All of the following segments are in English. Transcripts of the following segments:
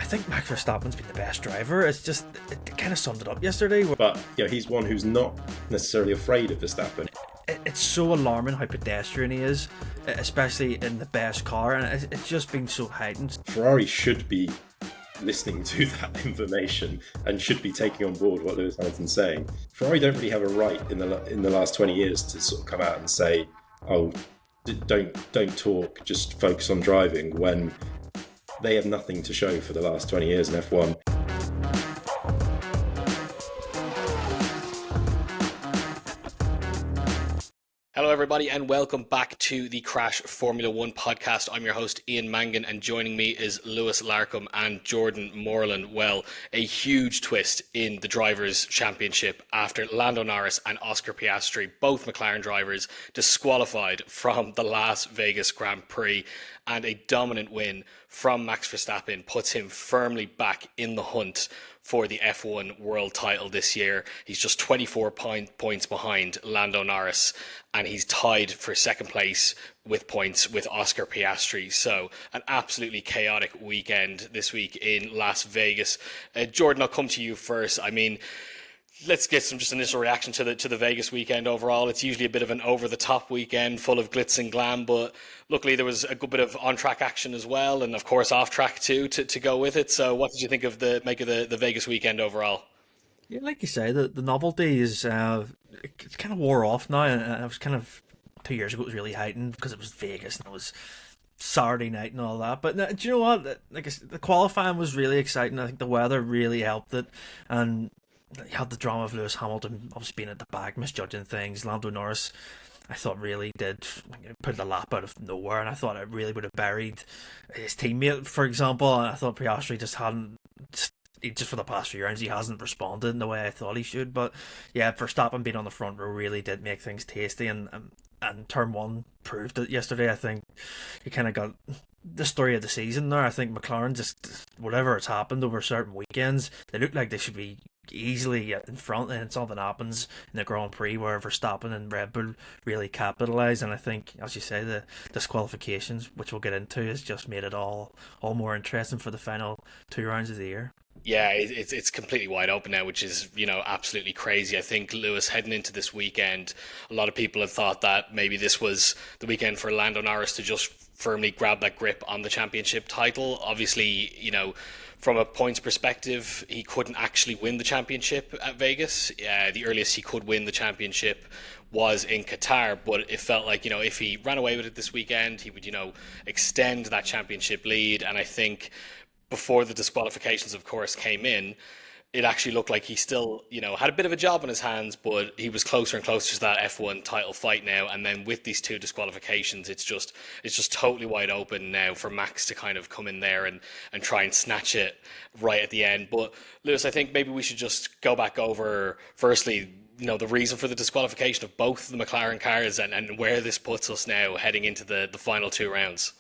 think Max Verstappen's been the best driver. It kind of summed it up yesterday. But he's one who's not necessarily afraid of Verstappen. It's so alarming how pedestrian he is, especially in the best car, and it's just been so heightened. Ferrari should be listening to that information and should be taking on board what Lewis Hamilton's saying. Ferrari don't really have a right in the last 20 years to sort of come out and say, oh, don't talk, just focus on driving, when they have nothing to show for the last 20 years in F1. Hello everybody and welcome back to the Crash Formula 1 podcast. I'm your host Ian Mangan and joining me is Lewis Larkham and Jordan Moreland. Well, a huge twist in the Drivers' Championship after Lando Norris and Oscar Piastri, both McLaren drivers, disqualified from the Las Vegas Grand Prix, and a dominant win from Max Verstappen puts him firmly back in the hunt for the F1 world title this year. He's just 24 points behind Lando Norris, and he's tied for second place with points with Oscar Piastri. So an absolutely chaotic weekend this week in Las Vegas. Jordan, I'll come to you first. I mean, let's get some just initial reaction to the Vegas weekend overall. It's usually a bit of an over-the-top weekend full of glitz and glam, but luckily there was a good bit of on-track action as well, and of course off-track too to go with it. So what did you think of the Vegas weekend overall? Yeah, like you say, the novelty is it kind of wore off now, and it was kind of 2 years ago it was really heightened because it was Vegas and it was Saturday night and all that. But do you know what? Like the qualifying was really exciting. I think the weather really helped it, and you had the drama of Lewis Hamilton obviously being at the back, misjudging things. Lando Norris, I thought, really did put the lap out of nowhere, and I thought it really would have buried his teammate, for example. And I thought Piastri just for the past few rounds, he hasn't responded in the way I thought he should. But yeah, Verstappen being on the front row really did make things tasty, and turn one proved it yesterday. I think you kind of got the story of the season there. I think McLaren, just whatever has happened over certain weekends, they look like they should be easily in front, and something happens in the Grand Prix where Verstappen and Red Bull really capitalise. And I think, as you say, the disqualifications, which we'll get into, has just made it all more interesting for the final 2 rounds of the year. Yeah, it's completely wide open now, which is, absolutely crazy. I think, Lewis, heading into this weekend, a lot of people have thought that maybe this was the weekend for Lando Norris to just firmly grab that grip on the championship title. Obviously, from a points perspective, he couldn't actually win the championship at Vegas. The earliest he could win the championship was in Qatar, but it felt like, if he ran away with it this weekend, he would, extend that championship lead. And I think before the disqualifications, of course, came in, it actually looked like he still, had a bit of a job on his hands, but he was closer and closer to that F1 title fight now. And then with these 2 disqualifications, it's just totally wide open now for Max to kind of come in there and try and snatch it right at the end. But Lewis, I think maybe we should just go back over, firstly, the reason for the disqualification of both the McLaren cars and where this puts us now heading into the final 2 rounds.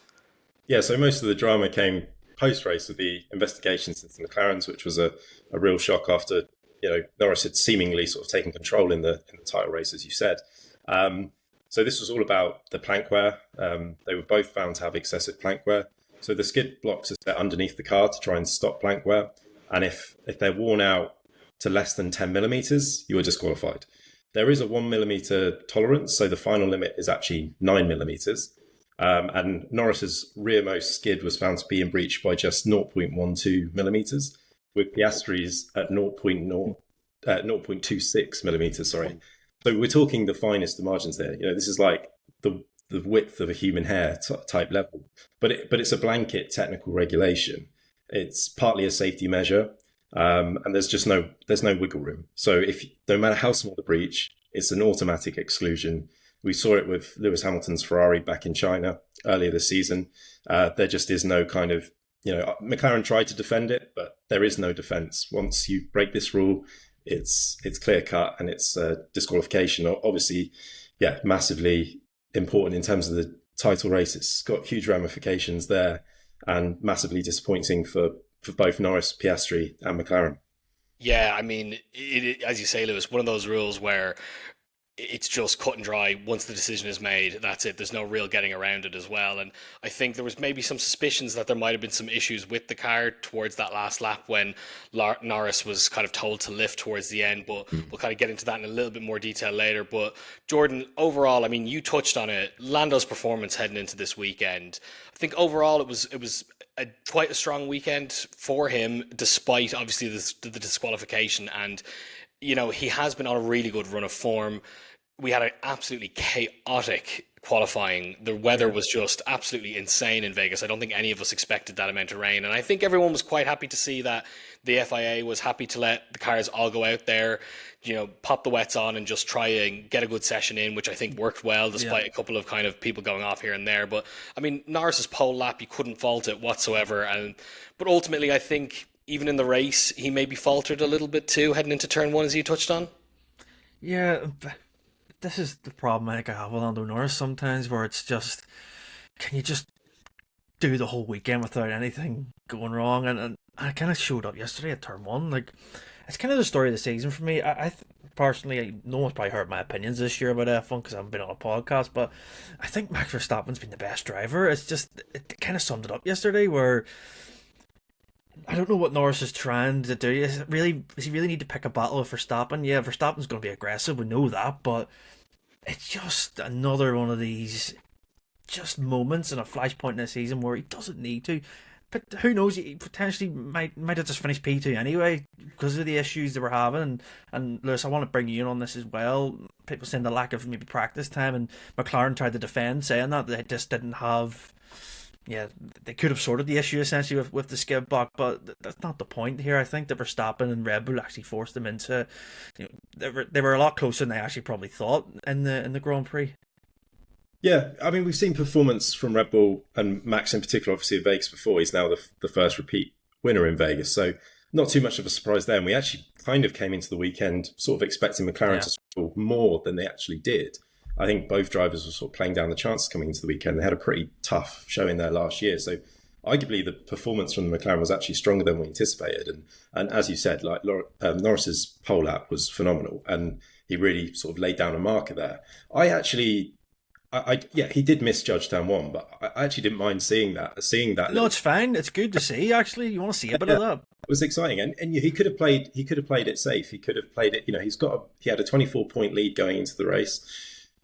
Yeah, so most of the drama came post-race with the investigations into the McLarens, which was a real shock after Norris had seemingly sort of taken control in the title race, as you said. So this was all about the plank wear. They were both found to have excessive plank wear. So the skid blocks are set underneath the car to try and stop plank wear, and if they're worn out to less than 10 millimeters, you are disqualified. There is a 1 millimeter tolerance, so the final limit is actually 9 millimeters. And Norris's rearmost skid was found to be in breach by just 0.12 millimeters, with Piastri's at 0.26 millimeters. Sorry, so we're talking the finest of margins there. This is like the width of a human hair type level, but it's a blanket technical regulation. It's partly a safety measure, and there's no wiggle room. So no matter how small the breach, it's an automatic exclusion. We saw it with Lewis Hamilton's Ferrari back in China earlier this season. There just is no kind of, McLaren tried to defend it, but there is no defense. Once you break this rule, it's clear cut and it's disqualification. Obviously, yeah, massively important in terms of the title race. It's got huge ramifications there and massively disappointing for both Norris, Piastri and McLaren. Yeah, I mean, as you say, Lewis, one of those rules where it's just cut and dry. Once the decision is made, that's it. There's no real getting around it as well. And I think there was maybe some suspicions that there might have been some issues with the car towards that last lap when Norris was kind of told to lift towards the end, but we'll kind of get into that in a little bit more detail later. But Jordan, overall, I mean, you touched on it. Lando's performance heading into this weekend, I think overall it was quite a strong weekend for him, despite obviously the disqualification. And he has been on a really good run of form. We had an absolutely chaotic qualifying. The weather was just absolutely insane in Vegas. I don't think any of us expected that amount of rain. And I think everyone was quite happy to see that the FIA was happy to let the cars all go out there, pop the wets on and just try and get a good session in, which I think worked well, despite a couple of kind of people going off here and there. But I mean, Norris's pole lap, you couldn't fault it whatsoever. But ultimately, I think even in the race, he maybe faltered a little bit too, heading into turn one, as you touched on. Yeah, this is the problem I think I have with Lando Norris sometimes, where it's just, can you just do the whole weekend without anything going wrong? And I kind of showed up yesterday at turn one. Like, it's kind of the story of the season for me. I personally, no one's probably heard my opinions this year about F1 because I haven't been on a podcast, but I think Max Verstappen's been the best driver. It's just, it kind of summed it up yesterday, where I don't know what Norris is trying to do. Does he really need to pick a battle with Verstappen? Yeah, Verstappen's going to be aggressive, we know that, but it's just another one of these just moments in a flashpoint in the season where he doesn't need to. But who knows, he potentially might have just finished P2 anyway because of the issues they were having. And Lewis, I want to bring you in on this as well. People saying the lack of maybe practice time, and McLaren tried to defend, saying that they just didn't have... Yeah, they could have sorted the issue essentially with the skid block, but that's not the point here. I think that Verstappen and Red Bull actually forced them into, they were a lot closer than they actually probably thought in the Grand Prix. Yeah, I mean, we've seen performance from Red Bull and Max in particular, obviously, in Vegas before. He's now the first repeat winner in Vegas, so not too much of a surprise there. And we actually kind of came into the weekend sort of expecting McLaren to struggle more than they actually did. I think both drivers were sort of playing down the chances coming into the weekend. They had a pretty tough showing there last year. So arguably the performance from the McLaren was actually stronger than we anticipated. And as you said, like Norris's pole lap was phenomenal. And he really sort of laid down a marker there. He did misjudge turn one, but I actually didn't mind seeing that. No, it's fine. It's good to see, actually. You want to see a bit of that. It was exciting. And he could have played it safe. He could have played it, he had a 24-point lead going into the race.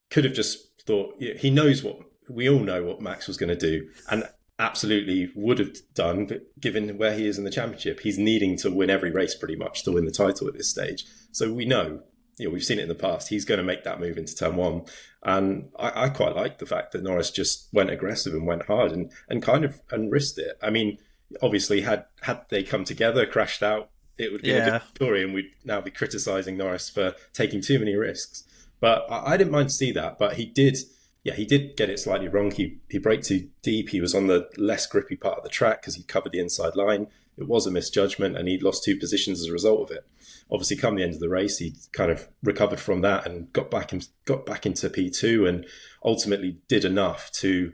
Could have just thought, he knows we all know what Max was going to do, and absolutely would have done, but given where he is in the championship, he's needing to win every race pretty much to win the title at this stage. So we know, we've seen it in the past, he's going to make that move into turn one. And I quite like the fact that Norris just went aggressive and went hard and risked it. I mean, obviously, had they come together, crashed out, it would be a different story, and we'd now be criticising Norris for taking too many risks. But I didn't mind to see that. But he did get it slightly wrong. He braked too deep. He was on the less grippy part of the track because he covered the inside line. It was a misjudgment, and he lost 2 positions as a result of it. Obviously, come the end of the race, he kind of recovered from that and got back into P2, and ultimately did enough to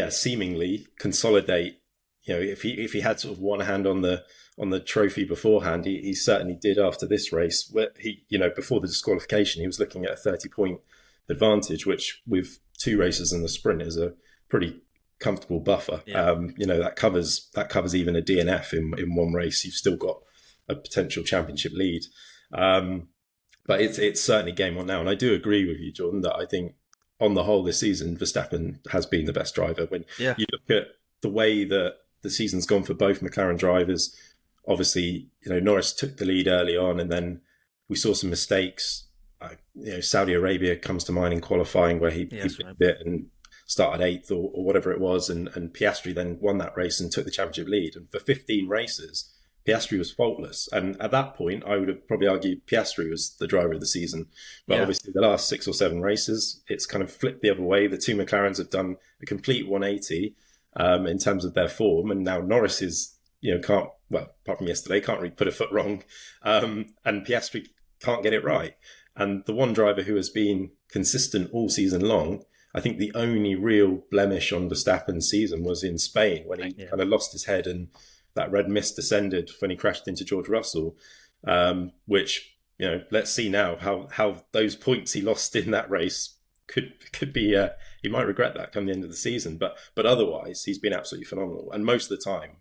seemingly consolidate. If he had sort of one hand on the trophy beforehand, he certainly did after this race. Where before the disqualification, he was looking at a 30-point advantage, which with 2 races in the sprint is a pretty comfortable buffer. Yeah. That covers even a DNF in one race. You've still got a potential championship lead. But it's certainly game on now. And I do agree with you, Jordan, that I think on the whole this season, Verstappen has been the best driver. When you look at the way that the season's gone for both McLaren drivers, obviously, Norris took the lead early on, and then we saw some mistakes. Saudi Arabia comes to mind in qualifying, where he did it and started 8th or whatever it was, and Piastri then won that race and took the championship lead. And for 15 races, Piastri was faultless. And at that point, I would have probably argued Piastri was the driver of the season. But obviously, the last 6 or 7 races, it's kind of flipped the other way. The 2 McLarens have done a complete 180 in terms of their form, and now Norris is apart from yesterday, can't really put a foot wrong. And Piastri can't get it right. And the one driver who has been consistent all season long, I think the only real blemish on Verstappen's season was in Spain, when he kind of lost his head and that red mist descended when he crashed into George Russell, which let's see now how those points he lost in that race could be. He might regret that come the end of the season, but otherwise he's been absolutely phenomenal. And most of the time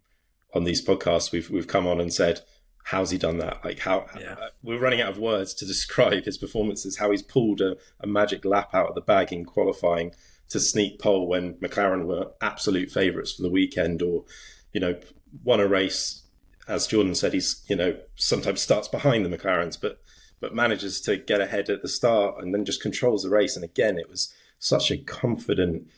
on these podcasts, we've come on and said, how's he done that? Like we're running out of words to describe his performances. How he's pulled a magic lap out of the bag in qualifying to sneak pole when McLaren were absolute favourites for the weekend, or won a race. As Jordan said, he's sometimes starts behind the McLarens, but manages to get ahead at the start and then just controls the race. And again, it was such a confident,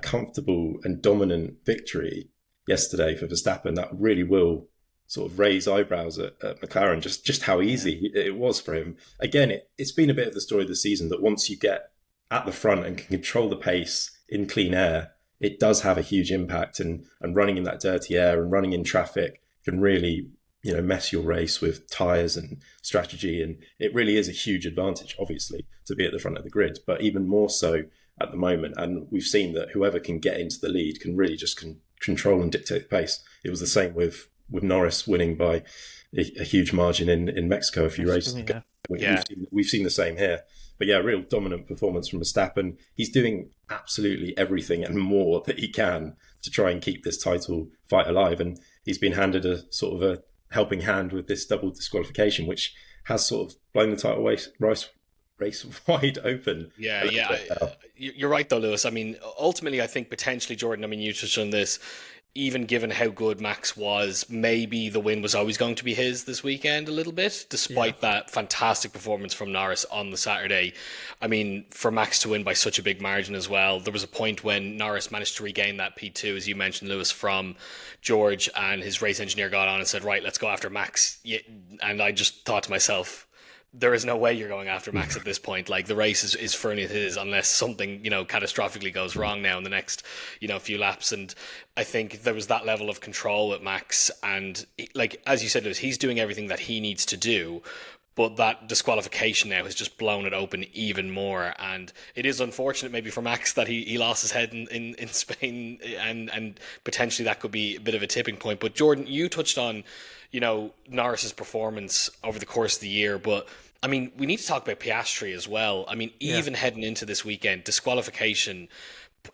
comfortable and dominant victory yesterday for Verstappen that really will sort of raise eyebrows at McLaren, just how easy it was for him. Again, it's been a bit of the story of the season that once you get at the front and can control the pace in clean air, it does have a huge impact, and running in that dirty air and running in traffic can really mess your race with tyres and strategy. And it really is a huge advantage, obviously, to be at the front of the grid, but even more so at the moment. And we've seen that whoever can get into the lead can really just control and dictate the pace. It was the same with Norris winning by a huge margin in Mexico a few races ago. We've seen the same here. But yeah, real dominant performance from Verstappen. He's doing absolutely everything and more that he can to try and keep this title fight alive. And he's been handed a sort of a helping hand with this double disqualification, which has sort of blown the title race wide open. You're right though, Lewis. I mean, ultimately, I think potentially, Jordan, I mean, you touched on this, even given how good Max was, maybe the win was always going to be his this weekend a little bit, despite that fantastic performance from Norris on the Saturday. I mean, for Max to win by such a big margin as well, there was a point when Norris managed to regain that P2, as you mentioned, Lewis, from George, and his race engineer got on and said, right, let's go after Max. And I just thought to myself, there is no way you're going after Max at this point. Like, the race is firmly his unless something, catastrophically goes wrong now in the next, few laps. And I think there was that level of control with Max. And like, as you said, Lewis, he's doing everything that he needs to do. But that disqualification now has just blown it open even more. And it is unfortunate maybe for Max that he lost his head in Spain, and potentially that could be a bit of a tipping point. But Jordan, you touched on, Norris's performance over the course of the year, but I mean, we need to talk about Piastri as well. I mean, even heading into this weekend, disqualification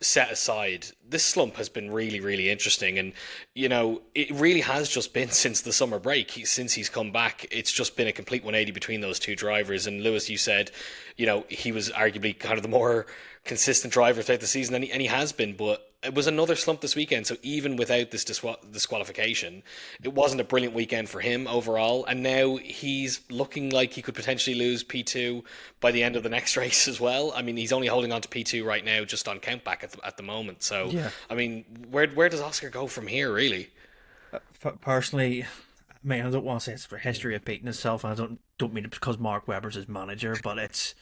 set aside, this slump has been really, really interesting. And, it really has just been since the summer break, since he's come back, it's just been a complete 180 between those two drivers. And Lewis, you said, he was arguably kind of the more consistent driver throughout the season, and he has been, but it was another slump this weekend. So even without this disqualification, it wasn't a brilliant weekend for him overall. And now he's looking like he could potentially lose P2 by the end of the next race as well. I mean, he's only holding on to P2 right now, just on countback at the moment. So, I mean, where does Oscar go from here, really? Personally, I mean, I don't want to say it's for history repeating itself, and I don't mean it because Mark Webber's his manager, but it's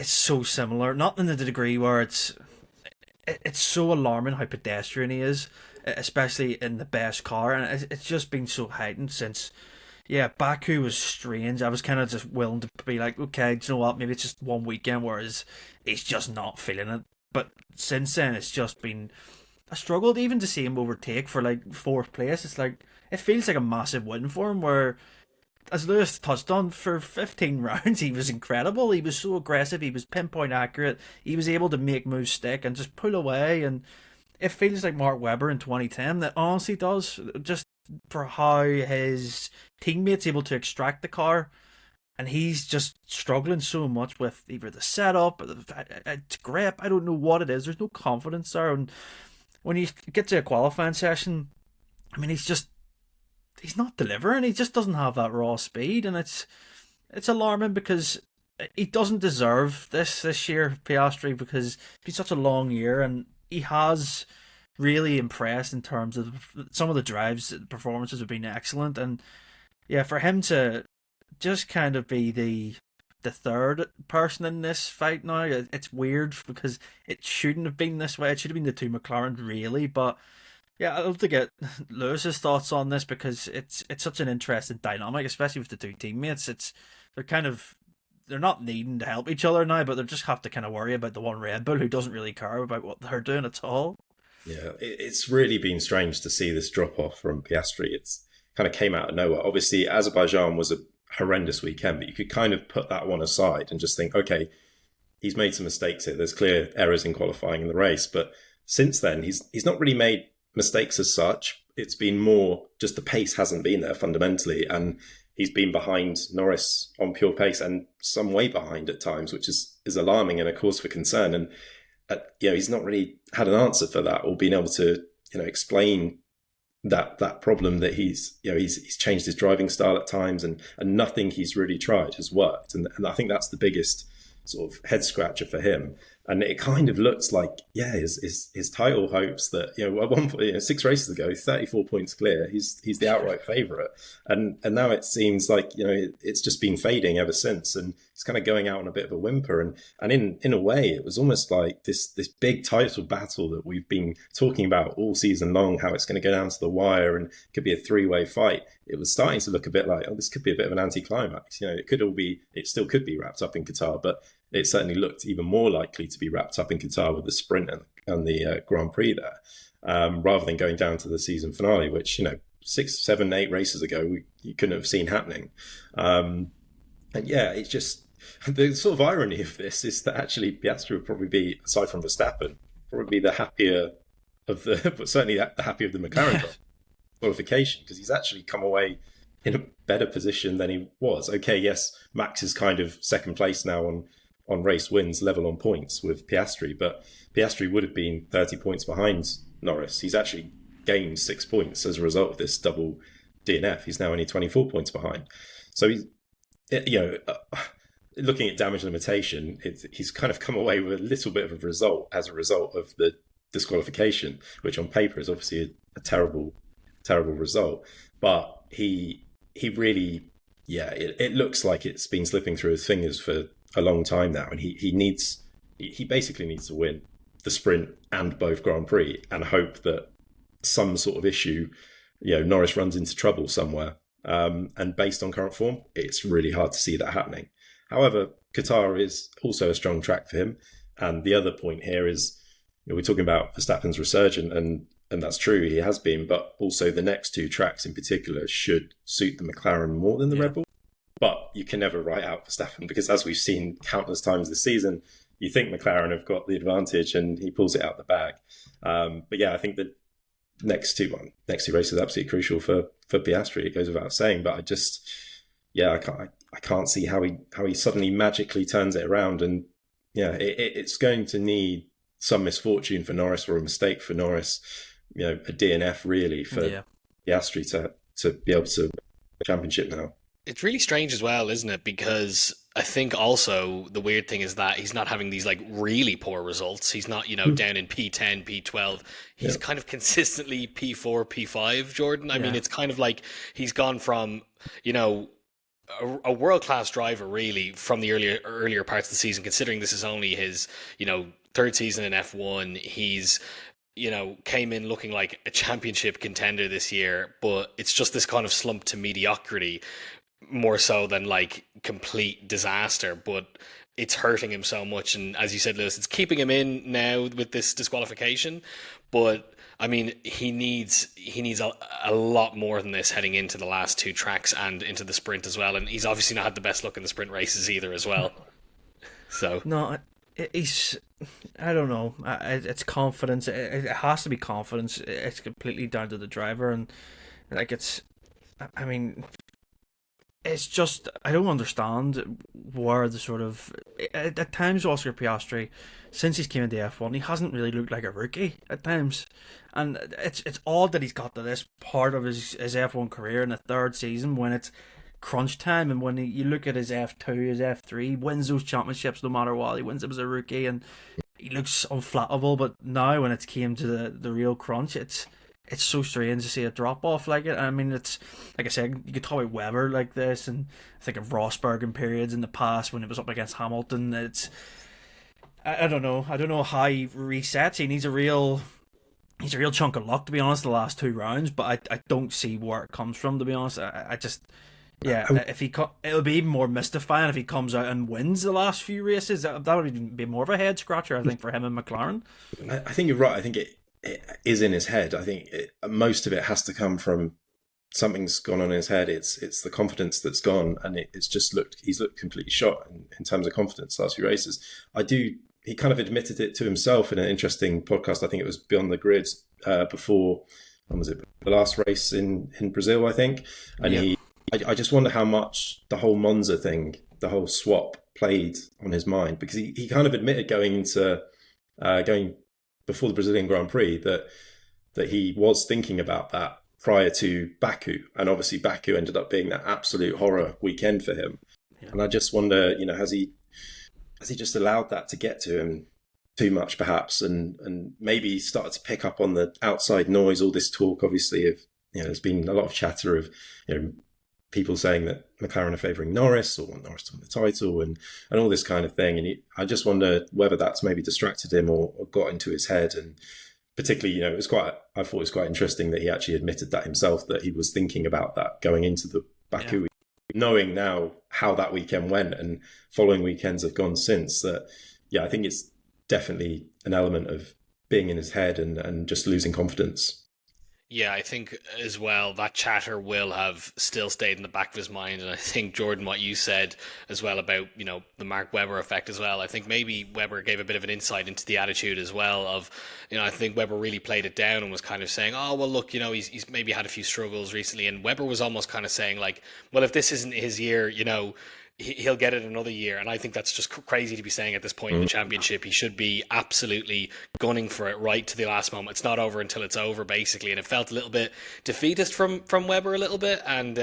so similar. Not in the degree where it's so alarming how pedestrian he is, especially in the best car, and it's just been so heightened since, Baku was strange. I was kind of just willing to be like, okay, do you know what, maybe it's just one weekend, whereas he's just not feeling it. But since then, it's just been a struggle even to see him overtake for like fourth place. It's like, it feels like a massive win for him, where, as Lewis touched on, for 15 rounds, he was incredible. He was so aggressive. He was pinpoint accurate. He was able to make moves stick and just pull away. And it feels like Mark Webber in 2010. That honestly does, just for how his teammates able to extract the car. And he's just struggling so much with either the setup or the grip. I don't know what it is. There's no confidence there. And when you get to a qualifying session, I mean, he's not delivering. He just doesn't have that raw speed, and it's alarming because he doesn't deserve this year, Piastri, because it's been such a long year, and he has really impressed in terms of some of the drives. The performances have been excellent, and for him to just kind of be the third person in this fight now, it's weird because it shouldn't have been this way. It should have been the two McLaren, really, but. Yeah, I'd love to get Lewis's thoughts on this because it's such an interesting dynamic, especially with the two teammates. They're not needing to help each other now, but they just have to kind of worry about the one Red Bull who doesn't really care about what they're doing at all. Yeah, it's really been strange to see this drop off from Piastri. It's kind of came out of nowhere. Obviously, Azerbaijan was horrendous weekend, but you could kind of put that one aside and just think, okay, he's made some mistakes here. There's clear errors in qualifying in the race, but since then he's not really made mistakes as such. It's been more just the pace hasn't been there fundamentally, and he's been behind Norris on pure pace and some way behind at times, which is alarming and a cause for concern. And he's not really had an answer for that or been able to explain that problem that he's changed his driving style at times, and nothing he's really tried has worked. And I think that's the biggest sort of head scratcher for him. And it kind of looks like, his title hopes that, at one point, 6 races ago, 34 points clear, he's the outright favourite. And now it seems like, it's just been fading ever since. And he's kind of going out on a bit of a whimper. And in a way, it was almost like this big title battle that we've been talking about all season long, how it's going to go down to the wire and it could be a 3-way fight. It was starting to look a bit like, this could be a bit of an anticlimax. It still could be wrapped up in Qatar, but it certainly looked even more likely to be wrapped up in Qatar with the sprint and the Grand Prix there, rather than going down to the season finale, which 6, 7, 8 races ago you couldn't have seen happening. It's just the sort of irony of this is that actually Piastri would probably be, aside from Verstappen, probably the happier of but certainly the happier of the McLaren qualification, because he's actually come away in a better position than he was. Okay, yes, Max is kind of second place now on race wins, level on points with Piastri, but Piastri would have been 30 points behind Norris. He's actually gained 6 points as a result of this double DNF. He's now only 24 points behind. So looking at damage limitation, he's kind of come away with a little bit of a result as a result of the disqualification, which on paper is obviously a terrible result. But he really, it looks like it's been slipping through his fingers for a long time now, and he basically needs to win the sprint and both Grand Prix and hope that some sort of issue, Norris runs into trouble somewhere. And based on current form, it's really hard to see that happening. However, Qatar is also a strong track for him. And the other point here is, we're talking about Verstappen's resurgence, and that's true, he has been, but also the next 2 tracks in particular should suit the McLaren more than the Red Bull. But you can never write out Verstappen, because as we've seen countless times this season, you think McLaren have got the advantage and he pulls it out the bag. I think the next two races are absolutely crucial for Piastri. It goes without saying, but I can't see how he suddenly magically turns it around. And it's going to need some misfortune for Norris or a mistake for Norris, a DNF really for Piastri to be able to win the championship now. It's really strange as well, isn't it? Because I think also the weird thing is that he's not having these like really poor results. He's not, down in P10, P12. He's kind of consistently P4, P5, Jordan. I mean, it's kind of like he's gone from, a world-class driver really from the earlier parts of the season, considering this is only his, 3rd season in F1. He's came in looking like a championship contender this year, but it's just this kind of slump to mediocrity, more so than like complete disaster. But it's hurting him so much, and as you said, Lewis, it's keeping him in now with this disqualification. But I mean, he needs a lot more than this heading into the last 2 tracks and into the sprint as well. And he's obviously not had the best luck in the sprint races either as well. So no, I don't know. It's confidence. It has to be confidence. It's completely down to the driver, and it's just, I don't understand where the sort of, at times Oscar Piastri, since he's came into F1, he hasn't really looked like a rookie at times. And it's odd that he's got to this part of his F1 career in the 3rd season when it's crunch time, and when you look at his F2, his F3, wins those championships no matter what. He wins them as a rookie and he looks unflappable, but now when it came to the real crunch, it's so strange to see a drop off like it. I mean, it's like I said, you could talk about Webber like this, and I think of Rosberg in periods in the past when it was up against Hamilton. I don't know how he resets. He needs a real chunk of luck, to be honest, the last 2 rounds, but I don't see where it comes from, to be honest. If it'll be even more mystifying if he comes out and wins the last few races. That would even be more of a head scratcher, I think, for him and McLaren. I think you're right. I think it is in his head. I think most of it has to come from something's gone on in his head. It's the confidence that's gone, and he's looked completely shot in terms of confidence last few races. He kind of admitted it to himself in an interesting podcast. I think it was Beyond the Grid before, when was it? The last race in Brazil, I think. And I just wonder how much the whole Monza thing, the whole swap, played on his mind, because he kind of admitted going before the Brazilian Grand Prix that he was thinking about that prior to Baku, and obviously Baku ended up being that absolute horror weekend for him. Yeah. And I just wonder, has he just allowed that to get to him too much, perhaps, and maybe started to pick up on the outside noise, all this talk, obviously, of, there's been a lot of chatter of, people saying that McLaren are favouring Norris, or want Norris to win the title, and all this kind of thing. And I just wonder whether that's maybe distracted him or got into his head. And particularly, I thought it was quite interesting that he actually admitted that himself, that he was thinking about that going into the Baku. Yeah. Knowing now how that weekend went and following weekends have gone since, that, I think it's definitely an element of being in his head and just losing confidence. Yeah, I think as well that chatter will have still stayed in the back of his mind. And I think, Jordan, what you said as well about, the Mark Webber effect as well, I think maybe Webber gave a bit of an insight into the attitude as well of, I think Webber really played it down and was kind of saying, oh, well, look, he's maybe had a few struggles recently. And Webber was almost kind of saying, like, well, if this isn't his year, he'll get it another year. And I think that's just crazy to be saying at this point in the championship. He should be absolutely gunning for it right to the last moment. It's not over until it's over, basically. And it felt a little bit defeatist from Webber a little bit. And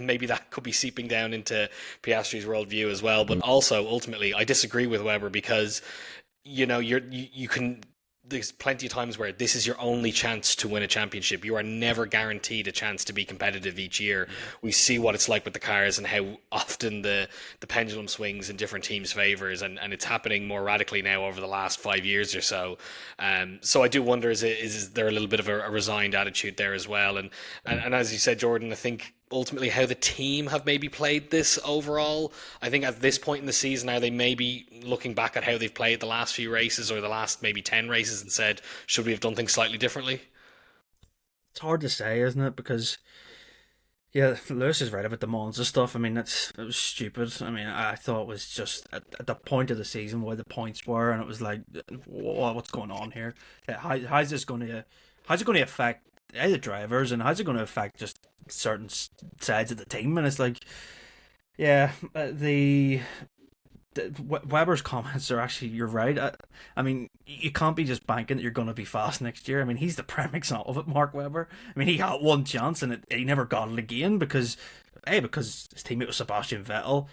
maybe that could be seeping down into Piastri's worldview as well. But also, ultimately, I disagree with Webber because, you can... There's plenty of times where this is your only chance to win a championship. You are never guaranteed a chance to be competitive each year. We see what it's like with the cars and how often the pendulum swings in different teams' favours, and it's happening more radically now over the last 5 years or so. So I do wonder, is there a little bit of a resigned attitude there as well? And as you said, Jordan, I think ultimately how the team have maybe played this overall. I think at this point in the season now, they may be looking back at how they've played the last few races or the last maybe 10 races and said, should we have done things slightly differently? It's hard to say, isn't it? Because, Lewis is right about the Monza stuff. I mean, it was stupid. I mean, I thought it was just at the point of the season where the points were, and it was like, what's going on here? How's it going to affect the drivers, and how's it going to affect just certain sides of the team? And it's like, Webber's comments are actually, you're right. I mean, you can't be just banking that you're going to be fast next year. I mean, he's the prime example of it, Mark Webber. I mean, he had one chance and he never got it again because his teammate was Sebastian Vettel.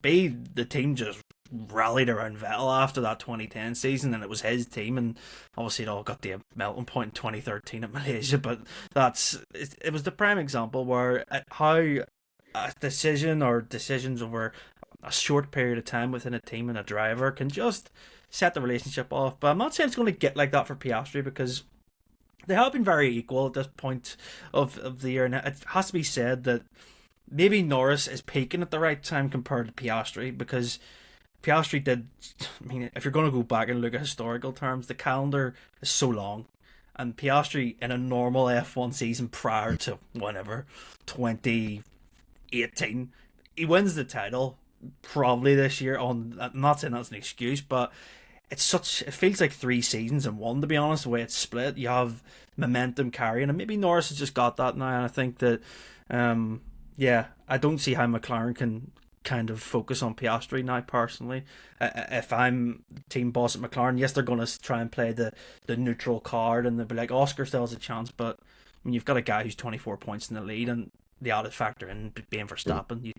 B, the team just rallied around Vettel after that 2010 season, and it was his team, and obviously it all got the melting point in 2013 at Malaysia. But it was the prime example where how a decision or decisions over a short period of time within a team and a driver can just set the relationship off. But I'm not saying it's going to get like that for Piastri, because they have been very equal at this point of the year. And it has to be said that maybe Norris is peaking at the right time compared to Piastri, because Piastri did, I mean, if you're going to go back and look at historical terms, the calendar is so long. And Piastri, in a normal F1 season prior to whenever, 2018, he wins the title probably this year. I'm not saying that's an excuse, but it feels like 3 seasons in one, to be honest, the way it's split. You have momentum carrying, and maybe Norris has just got that now. And I think that, I don't see how McLaren can kind of focus on Piastri now, personally. If I'm team boss at McLaren, yes, they're going to try and play the neutral card, and they'll be like, Oscar still has a chance, but I mean, you've got a guy who's 24 points in the lead, and the added factor in being Verstappen,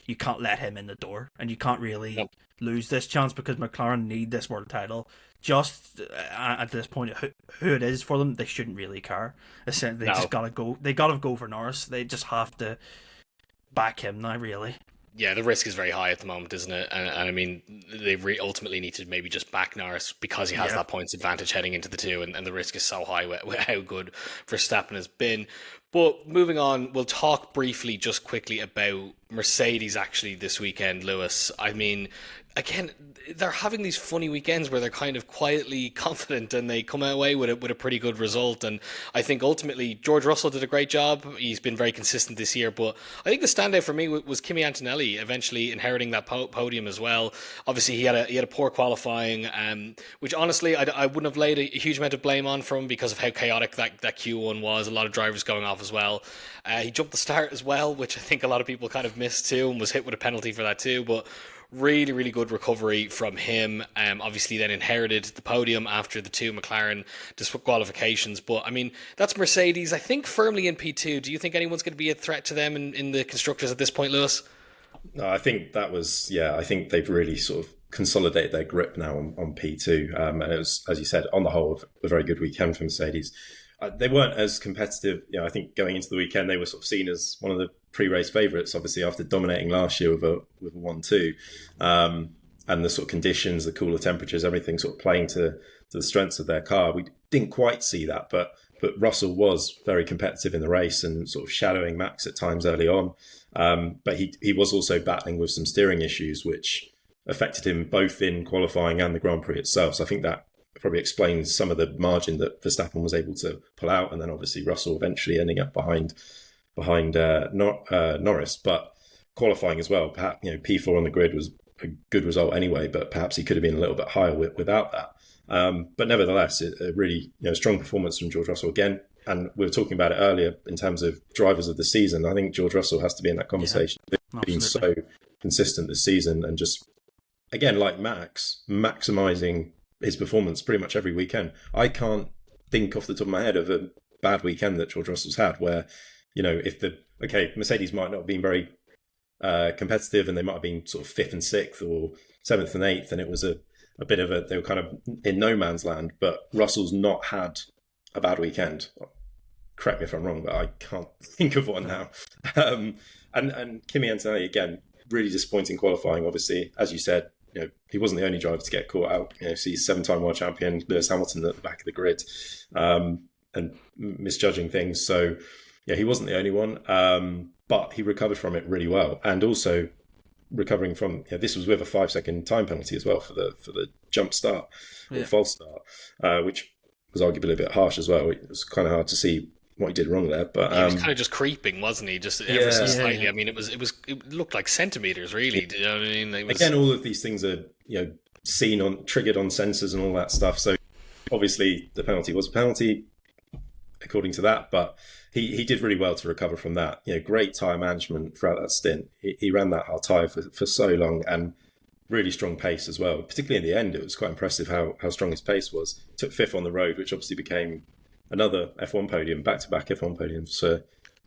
you can't let him in the door, and you can't really lose this chance, because McLaren need this world title. Just at this point, who it is for them, they shouldn't really care. Just gotta go. They gotta go for Norris. They just have to back him now, really. Yeah, the risk is very high at the moment, isn't it? And I mean, they ultimately need to maybe just back Norris because he has that points advantage heading into the two, and the risk is so high with how good Verstappen has been. But moving on, we'll talk briefly, just quickly, about Mercedes actually this weekend, Lewis. I mean, again, they're having these funny weekends where they're kind of quietly confident and they come away with a pretty good result. And I think ultimately George Russell did a great job. He's been very consistent this year. But I think the standout for me was Kimi Antonelli eventually inheriting that podium as well. Obviously, he had a poor qualifying, which honestly I wouldn't have laid a huge amount of blame on from because of how chaotic that Q1 was. A lot of drivers going off as well. He jumped the start as well, which I think a lot of people kind of missed too, and was hit with a penalty for that too. But really, really good recovery from him. Obviously, then inherited the podium after the two McLaren disqualifications. But I mean, that's Mercedes, I think, firmly in P2. Do you think anyone's going to be a threat to them in the constructors at this point, Lewis? No, I think that was, I think they've really sort of consolidated their grip now on P2. And it was, as you said, on the whole, a very good weekend for Mercedes. They weren't as competitive. I think going into the weekend, they were sort of seen as one of the pre-race favourites, obviously, after dominating last year with a 1-2. And the sort of conditions, the cooler temperatures, everything sort of playing to the strengths of their car. We didn't quite see that, but Russell was very competitive in the race and sort of shadowing Max at times early on. But he was also battling with some steering issues, which affected him both in qualifying and the Grand Prix itself. So I think that probably explains some of the margin that Verstappen was able to pull out, and then obviously Russell eventually ending up behind Norris. But qualifying as well, perhaps P4 on the grid was a good result anyway, but perhaps he could have been a little bit higher without that. But nevertheless, a really strong performance from George Russell again. And we were talking about it earlier in terms of drivers of the season. I think George Russell has to be in that conversation. Yeah, He's been so consistent this season, and just again, like Max, maximising his performance pretty much every weekend. I can't think off the top of my head of a bad weekend that George Russell's had where, Mercedes might not have been very competitive and they might have been sort of 5th and 6th or 7th and 8th, and it was a bit of they were kind of in no man's land, but Russell's not had a bad weekend. Correct me if I'm wrong, but I can't think of one now. And Kimi Antonelli, again, really disappointing qualifying, obviously. As you said, he wasn't the only driver to get caught out. He's 7-time world champion, Lewis Hamilton at the back of the grid, and misjudging things. So, he wasn't the only one, but he recovered from it really well. And also recovering from, this was with a 5-second time penalty as well for the jump start or false start, which was arguably a bit harsh as well. It was kind of hard to see what he did wrong there, but he was kind of just creeping, wasn't he? Just ever so slightly. I mean, it looked like centimeters, really. Do you know what I mean? Again, all of these things are triggered on sensors and all that stuff. So obviously the penalty was a penalty according to that, but he did really well to recover from that. Great tyre management throughout that stint. He ran that hard tyre for so long, and really strong pace as well. Particularly in the end, it was quite impressive how strong his pace was. Took 5th on the road, which obviously became another F1 podium, back-to-back F1 podiums for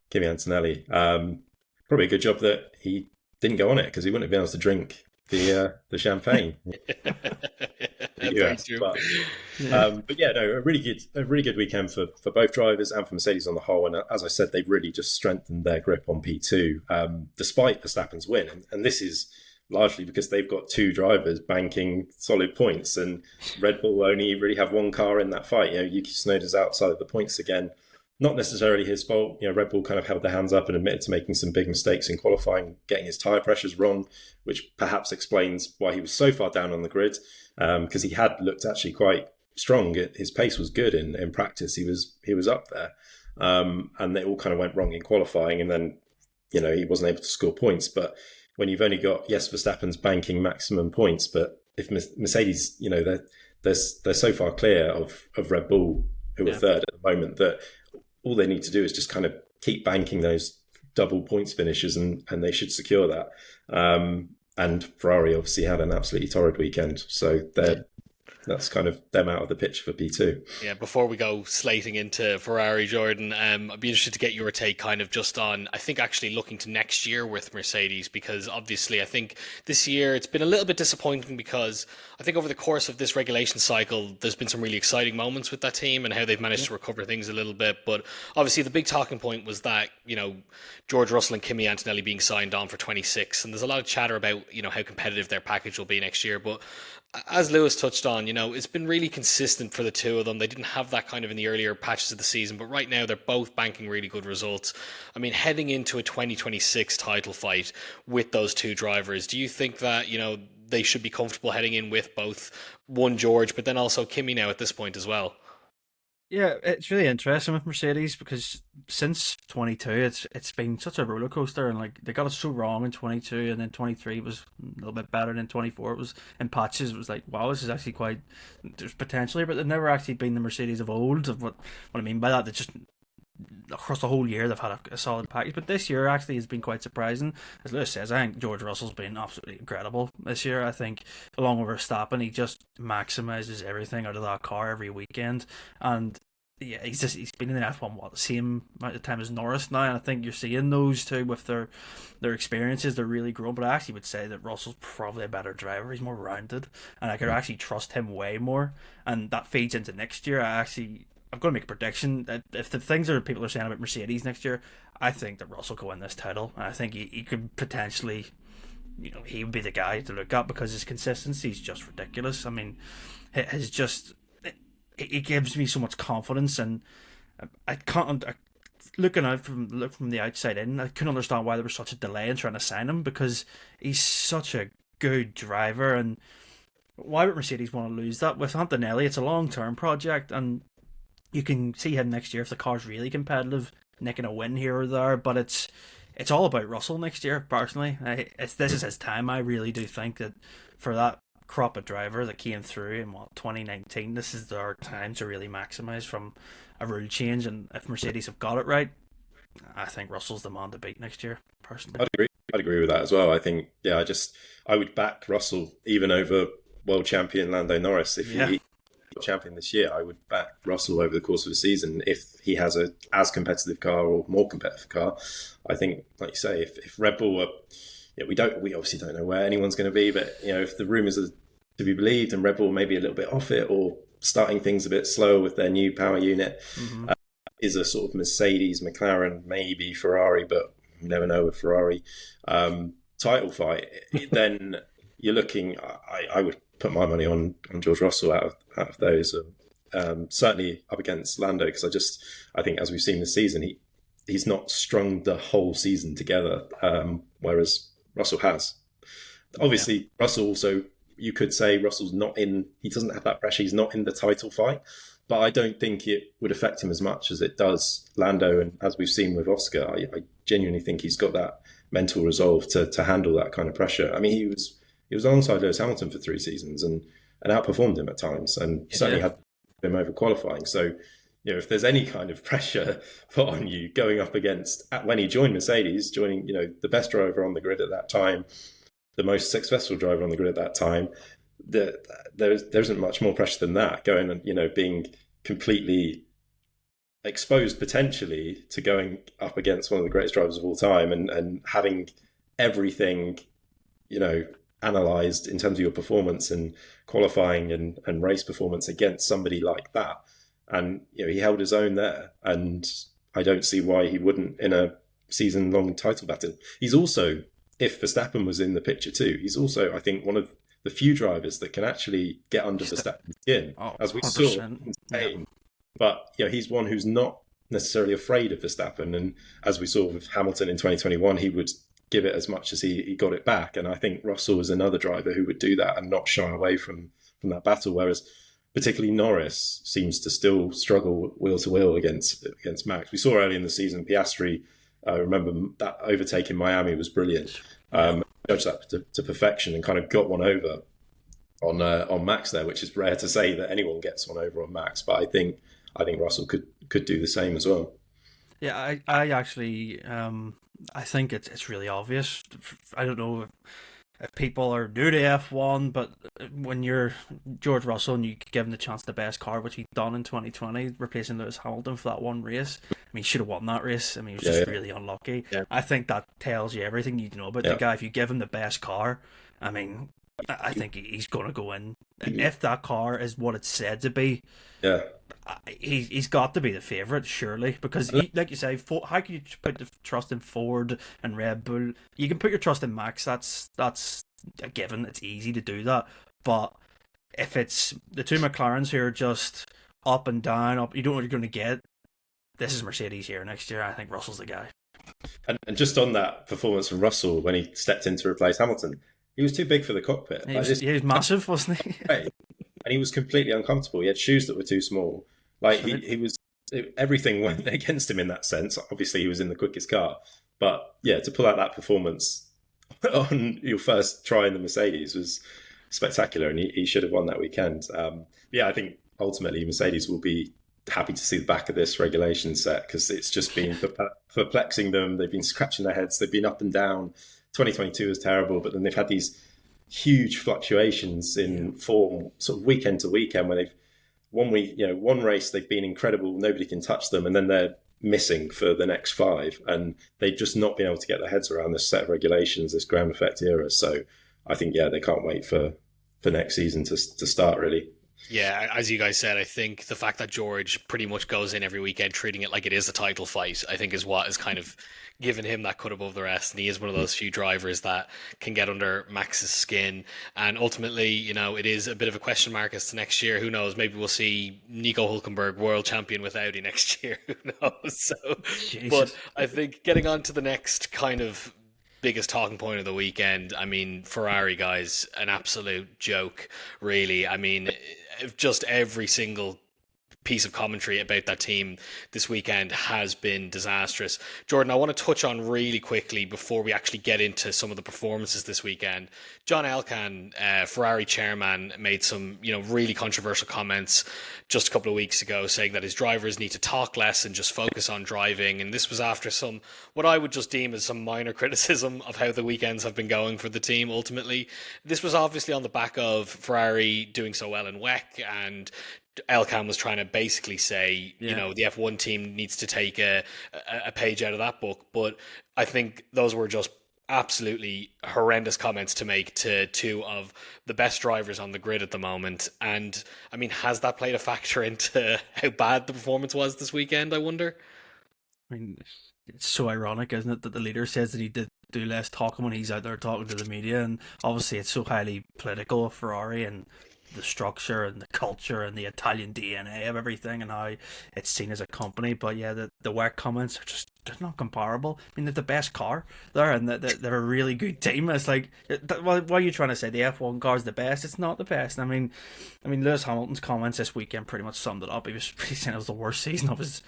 Kimi Antonelli. Probably a good job that he didn't go on it, because he wouldn't have been able to drink the champagne. A really good weekend for both drivers and for Mercedes on the whole. And as I said, they've really just strengthened their grip on P2, despite Verstappen's win. And this is largely because they've got two drivers banking solid points, and Red Bull only really have one car in that fight. Yuki Tsunoda's outside of the points again. Not necessarily his fault. Red Bull kind of held their hands up and admitted to making some big mistakes in qualifying, getting his tyre pressures wrong, which perhaps explains why he was so far down on the grid, because he had looked actually quite strong. His pace was good in practice. He was up there, and it all kind of went wrong in qualifying, and then he wasn't able to score points. But when you've only got, Verstappen's banking maximum points, but if Mercedes, they're so far clear of Red Bull, who are third at the moment, that all they need to do is just kind of keep banking those double points finishes, and they should secure that. And Ferrari obviously had an absolutely torrid weekend, so that's kind of them out of the pitch for P2. Yeah, before we go slating into Ferrari, Jordan, I'd be interested to get your take kind of just on, I think, actually looking to next year with Mercedes, because obviously I think this year it's been a little bit disappointing, because I think over the course of this regulation cycle, there's been some really exciting moments with that team and how they've managed to recover things a little bit. But obviously the big talking point was that, George Russell and Kimi Antonelli being signed on for 26. And there's a lot of chatter about, how competitive their package will be next year. But as Lewis touched on, it's been really consistent for the two of them. They didn't have that kind of in the earlier patches of the season, but right now they're both banking really good results. I mean, heading into a 2026 title fight with those two drivers, do you think that, they should be comfortable heading in with both one George, but then also Kimi now at this point as well? Yeah, it's really interesting with Mercedes because since 22, it's been such a roller coaster, and like they got it so wrong in 22, and then 23 was a little bit better than 24. It was in patches. It was like, wow, this is actually quite, there's potential here, but they've never actually been the Mercedes of old. Of what I mean by that, they just across the whole year they've had a solid package, but this year actually has been quite surprising. As Lewis says, I think George Russell's been absolutely incredible this year. I think along with Verstappen, he just maximizes everything out of that car every weekend, and yeah, he's been in the F1 the same amount of time as Norris now, and I think you're seeing those two with their experiences. They're really grown, but I actually would say that Russell's probably a better driver. He's more rounded, and I could actually trust him way more, and that feeds into next year. I'm going to make a prediction that if the things that people are saying about Mercedes next year, I think that Russell could win this title. And I think he could potentially, he would be the guy to look at because his consistency is just ridiculous. I mean, his just, it gives me so much confidence, and I can't. Looking out from the outside in, I couldn't understand why there was such a delay in trying to sign him because he's such a good driver. And why would Mercedes want to lose that? With Antonelli, it's a long-term project, and you can see him next year if the car's really competitive, nicking a win here or there. But it's all about Russell next year, personally. This is his time. I really do think that for that crop of driver that came through in 2019, this is their time to really maximise from a rule change. And if Mercedes have got it right, I think Russell's the man to beat next year, personally. I'd agree with that as well. I think, I would back Russell even over world champion Lando Norris. If he champion this year, I would back Russell over the course of the season if he has a as competitive car or more competitive car. I think, like you say, if Red Bull were, we obviously don't know where anyone's going to be, but if the rumours are to be believed and Red Bull maybe a little bit off it or starting things a bit slower with their new power unit, is a sort of Mercedes, McLaren, maybe Ferrari, but you never know with Ferrari title fight, then you're looking. I would put my money on George Russell out of those. Certainly up against Lando, because I think as we've seen this season, he's not strung the whole season together, whereas Russell has. Obviously, Russell also, you could say Russell's not in. He doesn't have that pressure. He's not in the title fight, but I don't think it would affect him as much as it does Lando. And as we've seen with Oscar, I genuinely think he's got that mental resolve to handle that kind of pressure. I mean, he was alongside Lewis Hamilton for 3 seasons and outperformed him at times, and certainly had him over qualifying. So, if there's any kind of pressure put on you going up against, when he joined Mercedes, joining, the best driver on the grid at that time, the most successful driver on the grid at that time, there isn't much more pressure than that, going and, being completely exposed potentially to going up against one of the greatest drivers of all time and having everything, analysed in terms of your performance and qualifying and race performance against somebody like that. And, he held his own there. And I don't see why he wouldn't in a season-long title battle. He's also, if Verstappen was in the picture too, he's also, I think, one of the few drivers that can actually get under Verstappen's skin, as we 100%. Saw in Spain. Yeah. But, he's one who's not necessarily afraid of Verstappen. And as we saw with Hamilton in 2021, he would give it as much as he got it back. And I think Russell is another driver who would do that and not shy away from that battle, whereas particularly Norris seems to still struggle wheel to wheel against Max. We saw early in the season Piastri, remember that overtake in Miami was brilliant. Judged that to perfection and kind of got one over on Max there, which is rare to say that anyone gets one over on Max, but I think Russell could do the same as well. Yeah, I actually I think it's really obvious. I don't know if people are new to F1, but when you're George Russell and you give him the chance the best car, which he'd done in 2020, replacing Lewis Hamilton for that one race, I mean, he should have won that race. I mean, he was just really unlucky. Yeah. I think that tells you everything you need to know about the guy. If you give him the best car, I mean, I think he's going to go in. If that car is what it's said to be, he's got to be the favourite, surely. Because, like you say, how can you put the trust in Ford and Red Bull? You can put your trust in Max. That's a given. It's easy to do that. But if it's the two McLarens who are just up and down, up, you don't know what you're going to get. This is Mercedes here next year. I think Russell's the guy. And just on that performance from Russell when he stepped in to replace Hamilton, he was too big for the cockpit. He was massive, wasn't he? Right. And he was completely uncomfortable. He had shoes that were too small. Like he was, everything went against him in that sense. Obviously, he was in the quickest car, but yeah, to pull out that performance on your first try in the Mercedes was spectacular, and he should have won that weekend. Yeah, I think ultimately Mercedes will be happy to see the back of this regulation set because it's just been perplexing them. They've been scratching their heads. They've been up and down. 2022 was terrible, but then they've had these huge fluctuations in form, sort of weekend to weekend, where they've one race they've been incredible, nobody can touch them, and then they're missing for the next 5, and they've just not been able to get their heads around this set of regulations, this ground effect era. So I think they can't wait for next season to start, really. Yeah, as you guys said, I think the fact that George pretty much goes in every weekend treating it like it is a title fight, I think is what is kind of given him that cut above the rest. And he is one of those few drivers that can get under Max's skin. And ultimately, it is a bit of a question mark as to next year. Who knows? Maybe we'll see Nico Hülkenberg world champion with Audi next year. Who knows? So, but I think getting on to the next kind of biggest talking point of the weekend, I mean, Ferrari, guys, an absolute joke, really. I mean, just every single piece of commentary about that team this weekend has been disastrous. Jordan, I want to touch on really quickly before we actually get into some of the performances this weekend. John Elkann, Ferrari chairman, made some really controversial comments just a couple of weeks ago, saying that his drivers need to talk less and just focus on driving. And this was after some, what I would just deem as some minor criticism of how the weekends have been going for the team. Ultimately, this was obviously on the back of Ferrari doing so well in WEC, and Elkann was trying to basically say, the F1 team needs to take a page out of that book. But I think those were just absolutely horrendous comments to make to two of the best drivers on the grid at the moment. And I mean, has that played a factor into how bad the performance was this weekend, I wonder? I mean, it's so ironic, isn't it, that the leader says that he did do less talking when he's out there talking to the media, and obviously it's so highly political of Ferrari and the structure and the culture and the Italian DNA of everything and how it's seen as a company. But yeah, the WEC comments are just, they're not comparable. I mean, they're the best car there, and they're a really good team. It's like, what are you trying to say? The F1 car is the best? It's not the best. I mean, Lewis Hamilton's comments this weekend pretty much summed it up. He was saying it was the worst season of his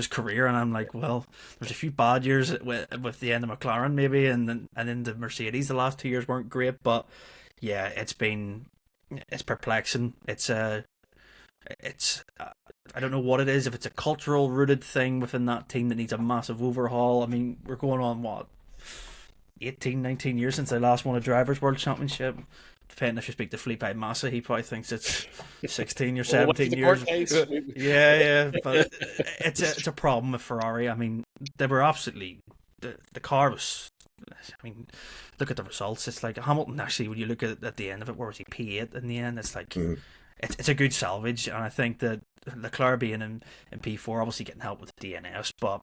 career, and I'm like, well, there's a few bad years with the end of McLaren maybe, and then the Mercedes. The last 2 years weren't great, but yeah, it's perplexing. I don't know what it is, if it's a cultural rooted thing within that team that needs a massive overhaul. I mean, we're going on 18, 19 years since I last won a Drivers' World Championship. Depending if you speak to Felipe Massa, he probably thinks it's 16 or 17 years. Yeah, but it's a problem with Ferrari. I mean, they were absolutely, the car was, I mean, look at the results. It's like Hamilton, actually, when you look at the end of it, where was he, P8 in the end? It's like, it's a good salvage, and I think that Leclerc being in P4, obviously getting help with the DNS, but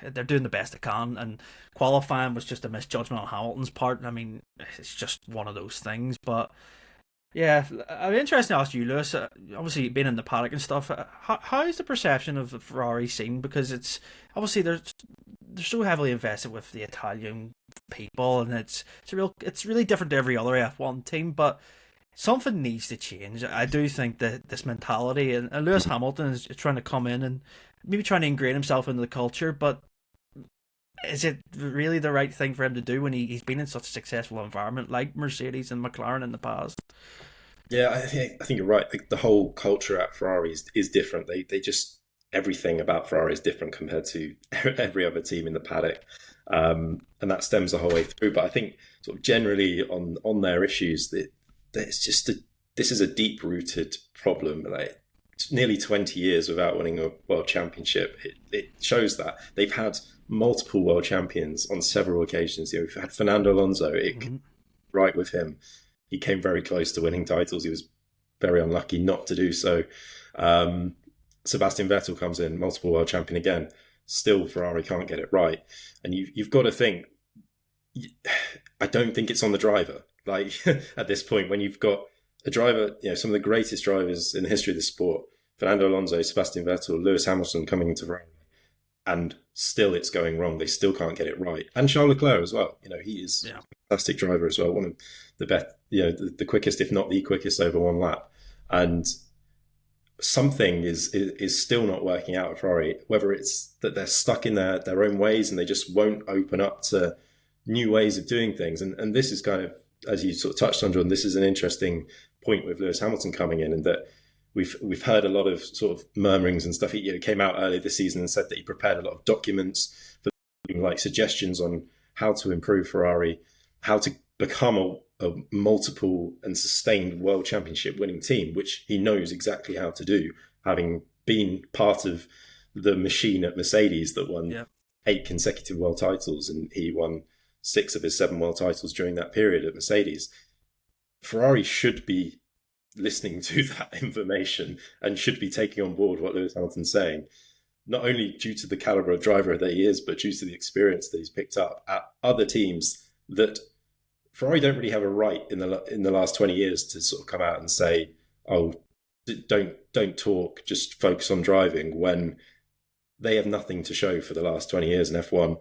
they're doing the best they can, and qualifying was just a misjudgment on Hamilton's part. I mean, it's just one of those things, but yeah, I'm interested to ask you, Lewis, obviously being in the paddock and stuff, how is the perception of the Ferrari scene? Because it's obviously they're so heavily invested with the Italian people, and it's really different to every other F1 team, but something needs to change. I do think that this mentality, and Lewis Hamilton is trying to come in and maybe trying to ingrain himself into the culture, but is it really the right thing for him to do when he's been in such a successful environment like Mercedes and McLaren in the past? Yeah, I think you're right. The whole culture at Ferrari is different. They just, everything about Ferrari is different compared to every other team in the paddock, and that stems the whole way through. But I think sort of generally on their issues, that it's just this is a deep rooted problem. Like nearly 20 years without winning a world championship, it shows that they've had multiple world champions on several occasions. We've had Fernando Alonso. Right with him, he came very close to winning titles. He was very unlucky not to do so. Sebastian Vettel comes in, multiple world champion again. Still, Ferrari can't get it right. And you've got to think, I don't think it's on the driver. Like at this point, when you've got a driver, some of the greatest drivers in the history of the sport, Fernando Alonso, Sebastian Vettel, Lewis Hamilton coming into Ferrari, and still it's going wrong. They still can't get it right. And Charles Leclerc as well. He is a fantastic driver as well. One of the best, the quickest, if not the quickest, over one lap. And something is still not working out at Ferrari, whether it's that they're stuck in their own ways and they just won't open up to new ways of doing things. And this is kind of, as you sort of touched on, John, this is an interesting point with Lewis Hamilton coming in, and that we've heard a lot of sort of murmurings and stuff. He came out earlier this season and said that he prepared a lot of documents for like suggestions on how to improve Ferrari, how to become a multiple and sustained world championship winning team, which he knows exactly how to do, having been part of the machine at Mercedes that won 8 consecutive world titles, and he won 6 of his 7 world titles during that period at Mercedes. Ferrari should be listening to that information and should be taking on board what Lewis Hamilton's saying, not only due to the caliber of driver that he is, but due to the experience that he's picked up at other teams that Ferrari don't really have a right in the last 20 years to sort of come out and say, oh, don't talk, just focus on driving, when they have nothing to show for the last 20 years in F1.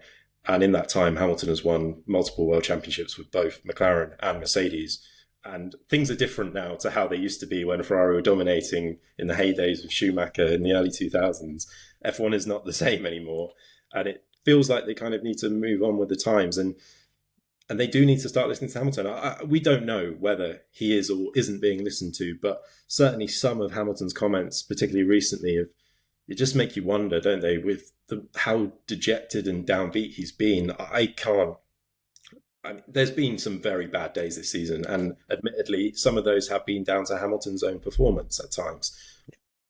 And in that time, Hamilton has won multiple world championships with both McLaren and Mercedes. And things are different now to how they used to be when Ferrari were dominating in the heydays of Schumacher in the early 2000s. F1 is not the same anymore. And it feels like they kind of need to move on with the times. And they do need to start listening to Hamilton. We don't know whether he is or isn't being listened to, but certainly some of Hamilton's comments, particularly recently, it just make you wonder, don't they, with how dejected and downbeat he's been. There's been some very bad days this season, and admittedly, some of those have been down to Hamilton's own performance at times.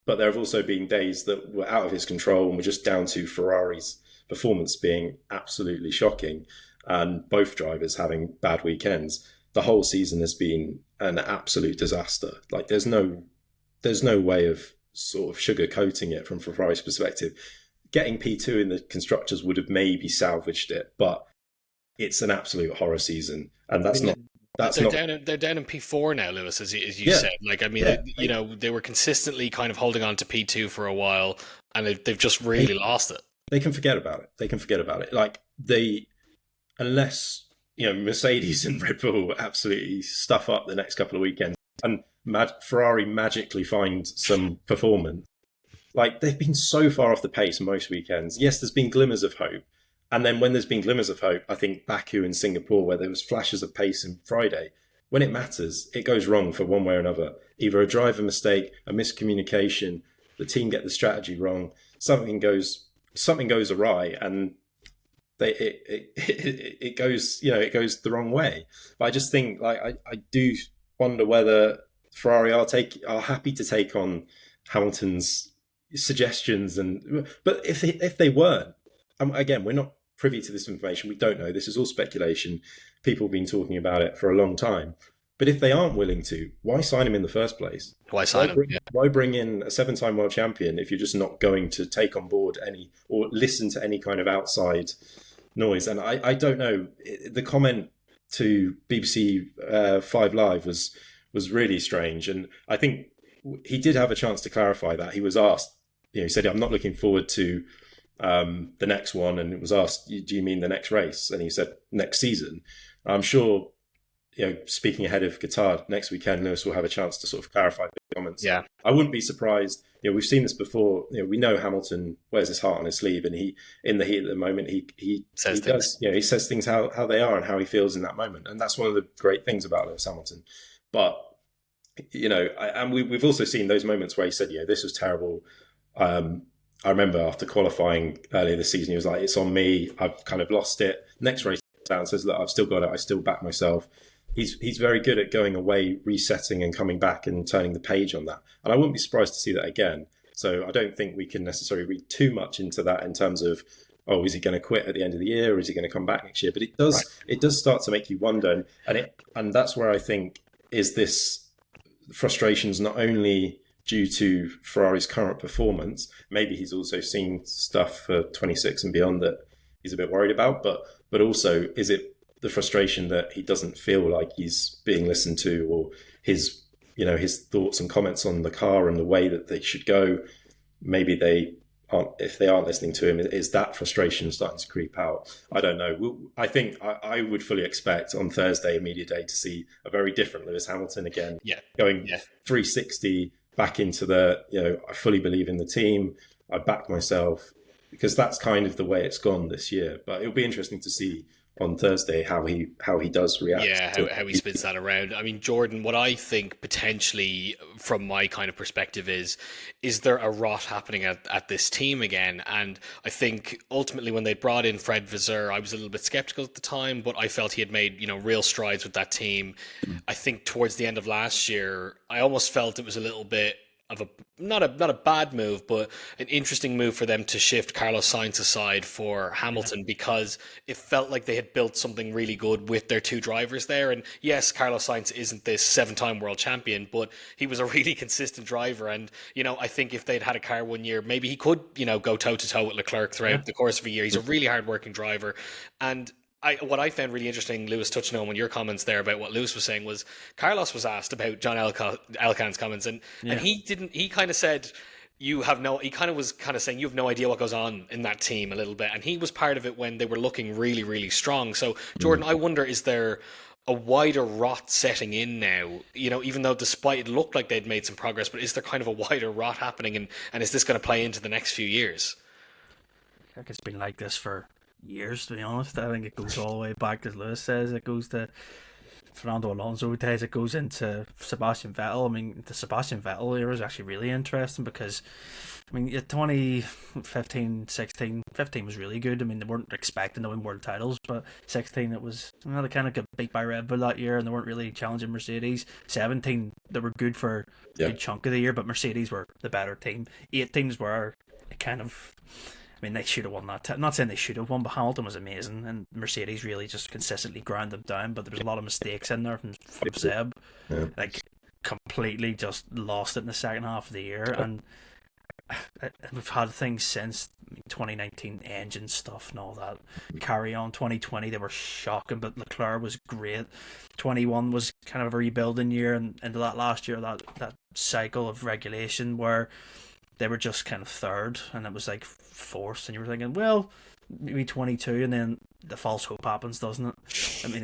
But there have also been days that were out of his control and were just down to Ferrari's performance being absolutely shocking, and both drivers having bad weekends. The whole season has been an absolute disaster. Like there's no way of sort of sugarcoating it from Ferrari's perspective. Getting P2 in the constructors would have maybe salvaged it, but it's an absolute horror season, and they're down in P4 now, Lewis, as you said. Like, I mean, they were consistently kind of holding on to P2 for a while, and they've just really lost it. They can forget about it. Like unless Mercedes and Red Bull absolutely stuff up the next couple of weekends, and Ferrari magically find some performance. Like, they've been so far off the pace most weekends. Yes, there's been glimmers of hope. And then when there's been glimmers of hope, I think Baku and Singapore, where there was flashes of pace in Friday, when it matters, it goes wrong for one way or another. Either a driver mistake, a miscommunication, the team get the strategy wrong, something goes awry, and it goes the wrong way. But I just think, like, I do wonder whether Ferrari are happy to take on Hamilton's suggestions, but if they weren't, again, we're not privy to this information. We don't know. This is all speculation. People have been talking about it for a long time. But if they aren't willing to, why sign him in the first place? Why sign him? Why bring in a 7-time world champion if you're just not going to take on board any or listen to any kind of outside noise? And I don't know. The comment to BBC 5 Live was really strange. And I think he did have a chance to clarify that. He was asked, he said, I'm not looking forward to the next one, and it was asked, do you mean the next race? And he said next season. I'm sure, speaking ahead of Qatar next weekend, Lewis will have a chance to sort of clarify the comments. Yeah, I wouldn't be surprised. We've seen this before. We know Hamilton wears his heart on his sleeve, and he, in the heat of the moment, he says things how they are and how he feels in that moment, and that's one of the great things about Lewis Hamilton. But we've also seen those moments where he said, this was terrible. I remember after qualifying earlier this season, he was like, it's on me. I've kind of lost it. Next race down says, look, I've still got it. I still back myself. He's very good at going away, resetting and coming back and turning the page on that. And I wouldn't be surprised to see that again. So I don't think we can necessarily read too much into that in terms of, is he going to quit at the end of the year, or is he going to come back next year? But it does start to make you wonder. And that's where I think is this frustrations not only due to Ferrari's current performance. Maybe he's also seen stuff for 26 and beyond that he's a bit worried about, but also, is it the frustration that he doesn't feel like he's being listened to, or his thoughts and comments on the car and the way that they should go. Maybe if they aren't listening to him, is that frustration starting to creep out? I don't know. I think I would fully expect on Thursday, media day, to see a very different Lewis Hamilton again, going 360 back into I fully believe in the team. I back myself, because that's kind of the way it's gone this year. But it'll be interesting to see on Thursday how he does react. Yeah, how he spins that around. I mean, Jordan, what I think potentially from my kind of perspective is there a rot happening at this team again? And I think ultimately when they brought in Fred Vasseur, I was a little bit skeptical at the time, but I felt he had made, real strides with that team. I think towards the end of last year, I almost felt it was a little bit of not a bad move, but an interesting move for them to shift Carlos Sainz aside for Hamilton, because it felt like they had built something really good with their two drivers there. And yes, Carlos Sainz isn't this 7-time world champion, but he was a really consistent driver. And, I think if they'd had a car one year, maybe he could, go toe to toe with Leclerc throughout the course of a year. He's a really hard working driver. And what I found really interesting, Lewis, touching on your comments there about what Lewis was saying, was Carlos was asked about John Elkann's comments, and he kind of said, he was saying you have no idea what goes on in that team a little bit, and he was part of it when they were looking really, really strong. So Jordan, I wonder, is there a wider rot setting in now, even though despite it looked like they'd made some progress, but is there kind of a wider rot happening, and is this going to play into the next few years? I think it's been like this for years, to be honest. I think it goes all the way back, as Lewis says. It goes to Fernando Alonso days. It goes into Sebastian Vettel. I mean, the Sebastian Vettel era is actually really interesting because, 2015, 16, 15 was really good. I mean, they weren't expecting to win world titles, but 16, it was, they kind of got beat by Red Bull that year, and they weren't really challenging Mercedes. 17, they were good for a good chunk of the year, but Mercedes were the better team. 18s were kind of, they should have won that. I'm not saying they should have won, but Hamilton was amazing, and Mercedes really just consistently ground them down. But there was a lot of mistakes in there from Seb, completely just lost it in the second half of the year. And we've had things since 2019, engine stuff and all that. Carry on 2020, they were shocking, but Leclerc was great. 21 was kind of a rebuilding year, and into that last year, that cycle of regulation where they were just kind of third, and it was like fourth, and you were thinking, well, maybe 22, and then the false hope happens, doesn't it?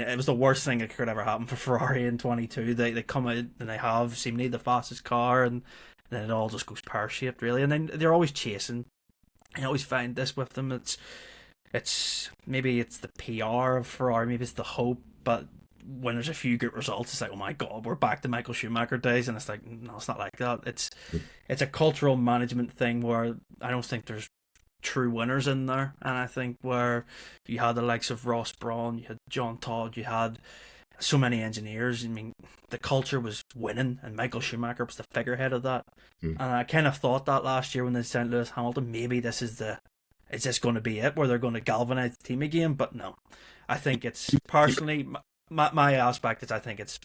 It was the worst thing that could ever happen for Ferrari in 22. They come out and they have seemingly the fastest car, and then it all just goes pear-shaped, really. And then they're always chasing. I always find this with them. It's maybe it's the PR of Ferrari, maybe it's the hope, but when there's a few good results, it's like, oh my god, we're back to Michael Schumacher days, and it's like, no, it's not like that. It's a cultural management thing where I don't think there's true winners in there, and I think where you had the likes of Ross Brawn, you had John Todd, you had so many engineers. The culture was winning, and Michael Schumacher was the figurehead of that. And I kind of thought that last year when they sent Lewis Hamilton, maybe is this going to be it, where they're going to galvanize the team again? But no, I think it's personally. My aspect is I think it's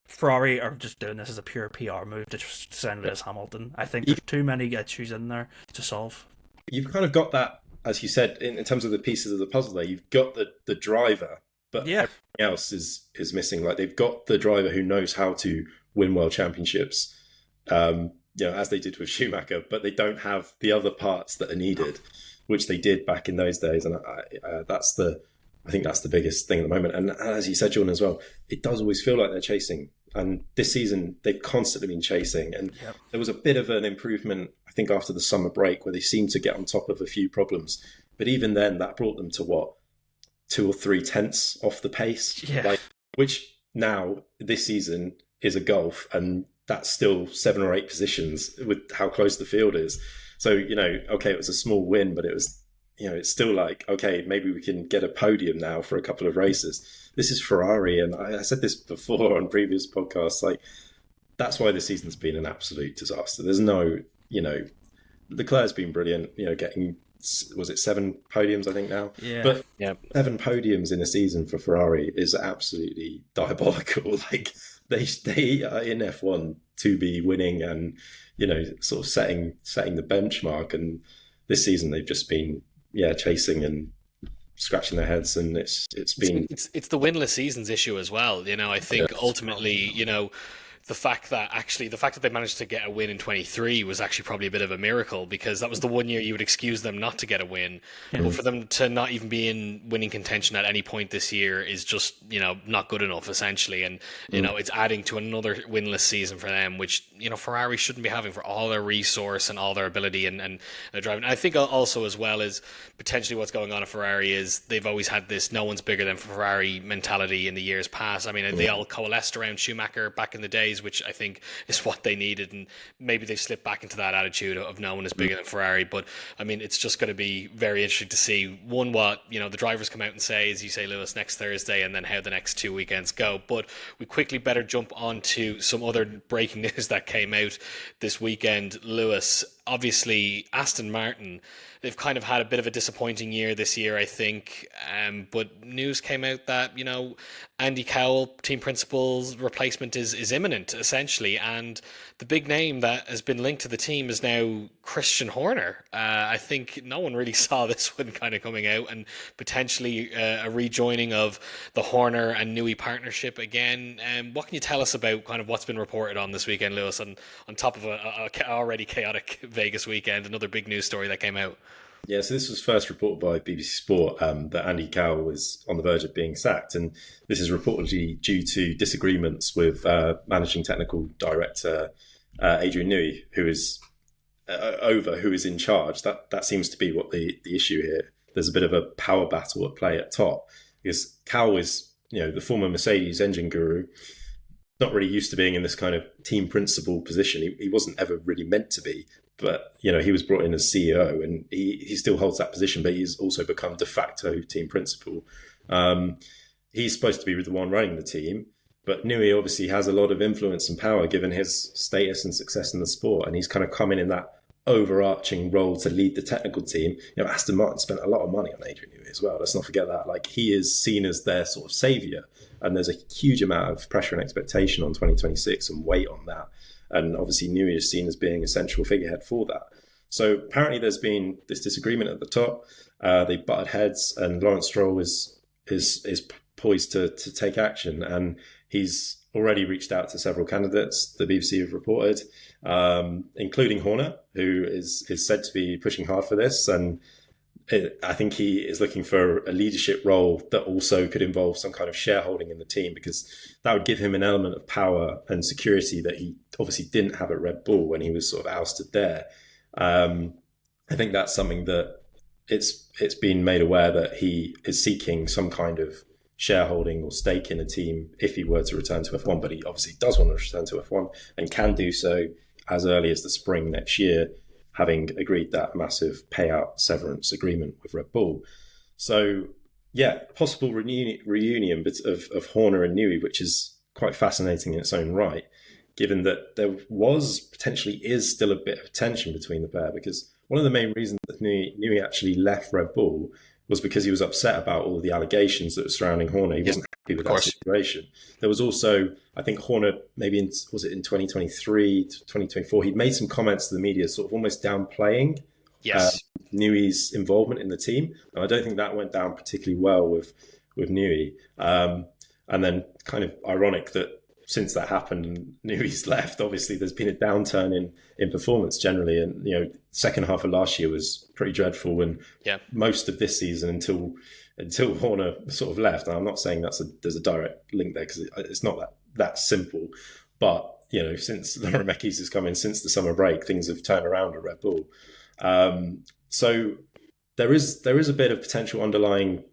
Ferrari are just doing this as a pure PR move to just send Lewis Hamilton. I think there's too many issues in there to solve. You've kind of got that, as you said, in terms of the pieces of the puzzle there. You've got the driver, but everything else is missing. Like, they've got the driver who knows how to win world championships, as they did with Schumacher, but they don't have the other parts that are needed, which they did back in those days. And I think that's the biggest thing at the moment. And as you said, Jordan, as well, it does always feel like they're chasing. And this season, they've constantly been chasing. And there was a bit of an improvement, I think, after the summer break, where they seemed to get on top of a few problems. But even then, that brought them to 2 or 3 tenths off the pace, which now this season is a gulf, and that's still 7 or 8 positions with how close the field is. So, okay, it was a small win, but it was, it's still like, okay, maybe we can get a podium now for a couple of races. This is Ferrari, and I said this before on previous podcasts, like, that's why the season's been an absolute disaster. There's no, Leclerc's been brilliant, getting, was it 7 podiums, I think now? Yeah. But 7 podiums in a season for Ferrari is absolutely diabolical. Like, they are in F1 to be winning and, sort of setting the benchmark. And this season they've just been, chasing and scratching their heads, and it's been it's the winless seasons issue as well. I think ultimately, the fact that they managed to get a win in 23 was actually probably a bit of a miracle, because that was the one year you would excuse them not to get a win. But for them to not even be in winning contention at any point this year is just, not good enough, essentially. And, it's adding to another winless season for them, which, Ferrari shouldn't be having, for all their resource and all their ability and their driving. I think also, as well as potentially what's going on at Ferrari, is they've always had this no one's bigger than Ferrari mentality in the years past. I mean, they all coalesced around Schumacher back in the days, which I think is what they needed, and maybe they've slipped back into that attitude of no one is bigger than Ferrari. But I mean, it's just going to be very interesting to see what the drivers come out and say, as you say, Lewis, next Thursday, and then how the next 2 weekends go. But we quickly better jump on to some other breaking news that came out this weekend. Lewis, obviously Aston Martin, they've kind of had a bit of a disappointing year this year, I think. But news came out that, Andy Cowell, team principal's replacement is imminent, essentially. And the big name that has been linked to the team is now Christian Horner. I think no one really saw this one kind of coming out, and potentially a rejoining of the Horner and Newey partnership again. What can you tell us about kind of what's been reported on this weekend, Lewis, on top of a already chaotic Vegas weekend, another big news story that came out? Yeah, so this was first reported by BBC Sport that Andy Cowell was on the verge of being sacked, and this is reportedly due to disagreements with managing technical director Adrian Newey, who is who is in charge. That seems to be what the issue here. There's a bit of a power battle at play at top, because Cowell is the former Mercedes engine guru, not really used to being in this kind of team principal position. He wasn't ever really meant to be. But, he was brought in as CEO, and he still holds that position, but he's also become de facto team principal. He's supposed to be the one running the team, but Newey obviously has a lot of influence and power given his status and success in the sport, and he's kind of come in that overarching role to lead the technical team. Aston Martin spent a lot of money on Adrian Newey as well. Let's not forget that. Like, he is seen as their sort of saviour, and there's a huge amount of pressure and expectation on 2026 and weight on that. And obviously Newey is seen as being a central figurehead for that. So apparently there's been this disagreement at the top. They butted heads, and Lawrence Stroll is poised to take action. And he's already reached out to several candidates, the BBC have reported, including Horner, who is said to be pushing hard for this. And I think he is looking for a leadership role that also could involve some kind of shareholding in the team, because that would give him an element of power and security that he obviously didn't have at Red Bull when he was sort of ousted there. I think that's something that it's been made aware that he is seeking some kind of shareholding or stake in a team if he were to return to F1, but he obviously does want to return to F1 and can do so as early as the spring next year, having agreed that massive payout severance agreement with Red Bull. So, yeah, possible reunion of Horner and Newey, which is quite fascinating in its own right, given that there is still a bit of tension between the pair, because one of the main reasons that Newey actually left Red Bull was because he was upset about all of the allegations that were surrounding Horner. He wasn't happy with that situation. There was also, I think Horner, maybe in 2023 to 2024, he'd made some comments to the media sort of almost downplaying Newey's involvement in the team. And I don't think that went down particularly well with Newey. And then kind of ironic that since that happened and Newey's left, obviously there's been a downturn in performance generally. And, second half of last year was pretty dreadful, and most of this season until Horner sort of left. And I'm not saying there's a direct link there, because it's not that simple. But, since Laura Mekies has come in, since the summer break, things have turned around at Red Bull. So there is a bit of potential underlying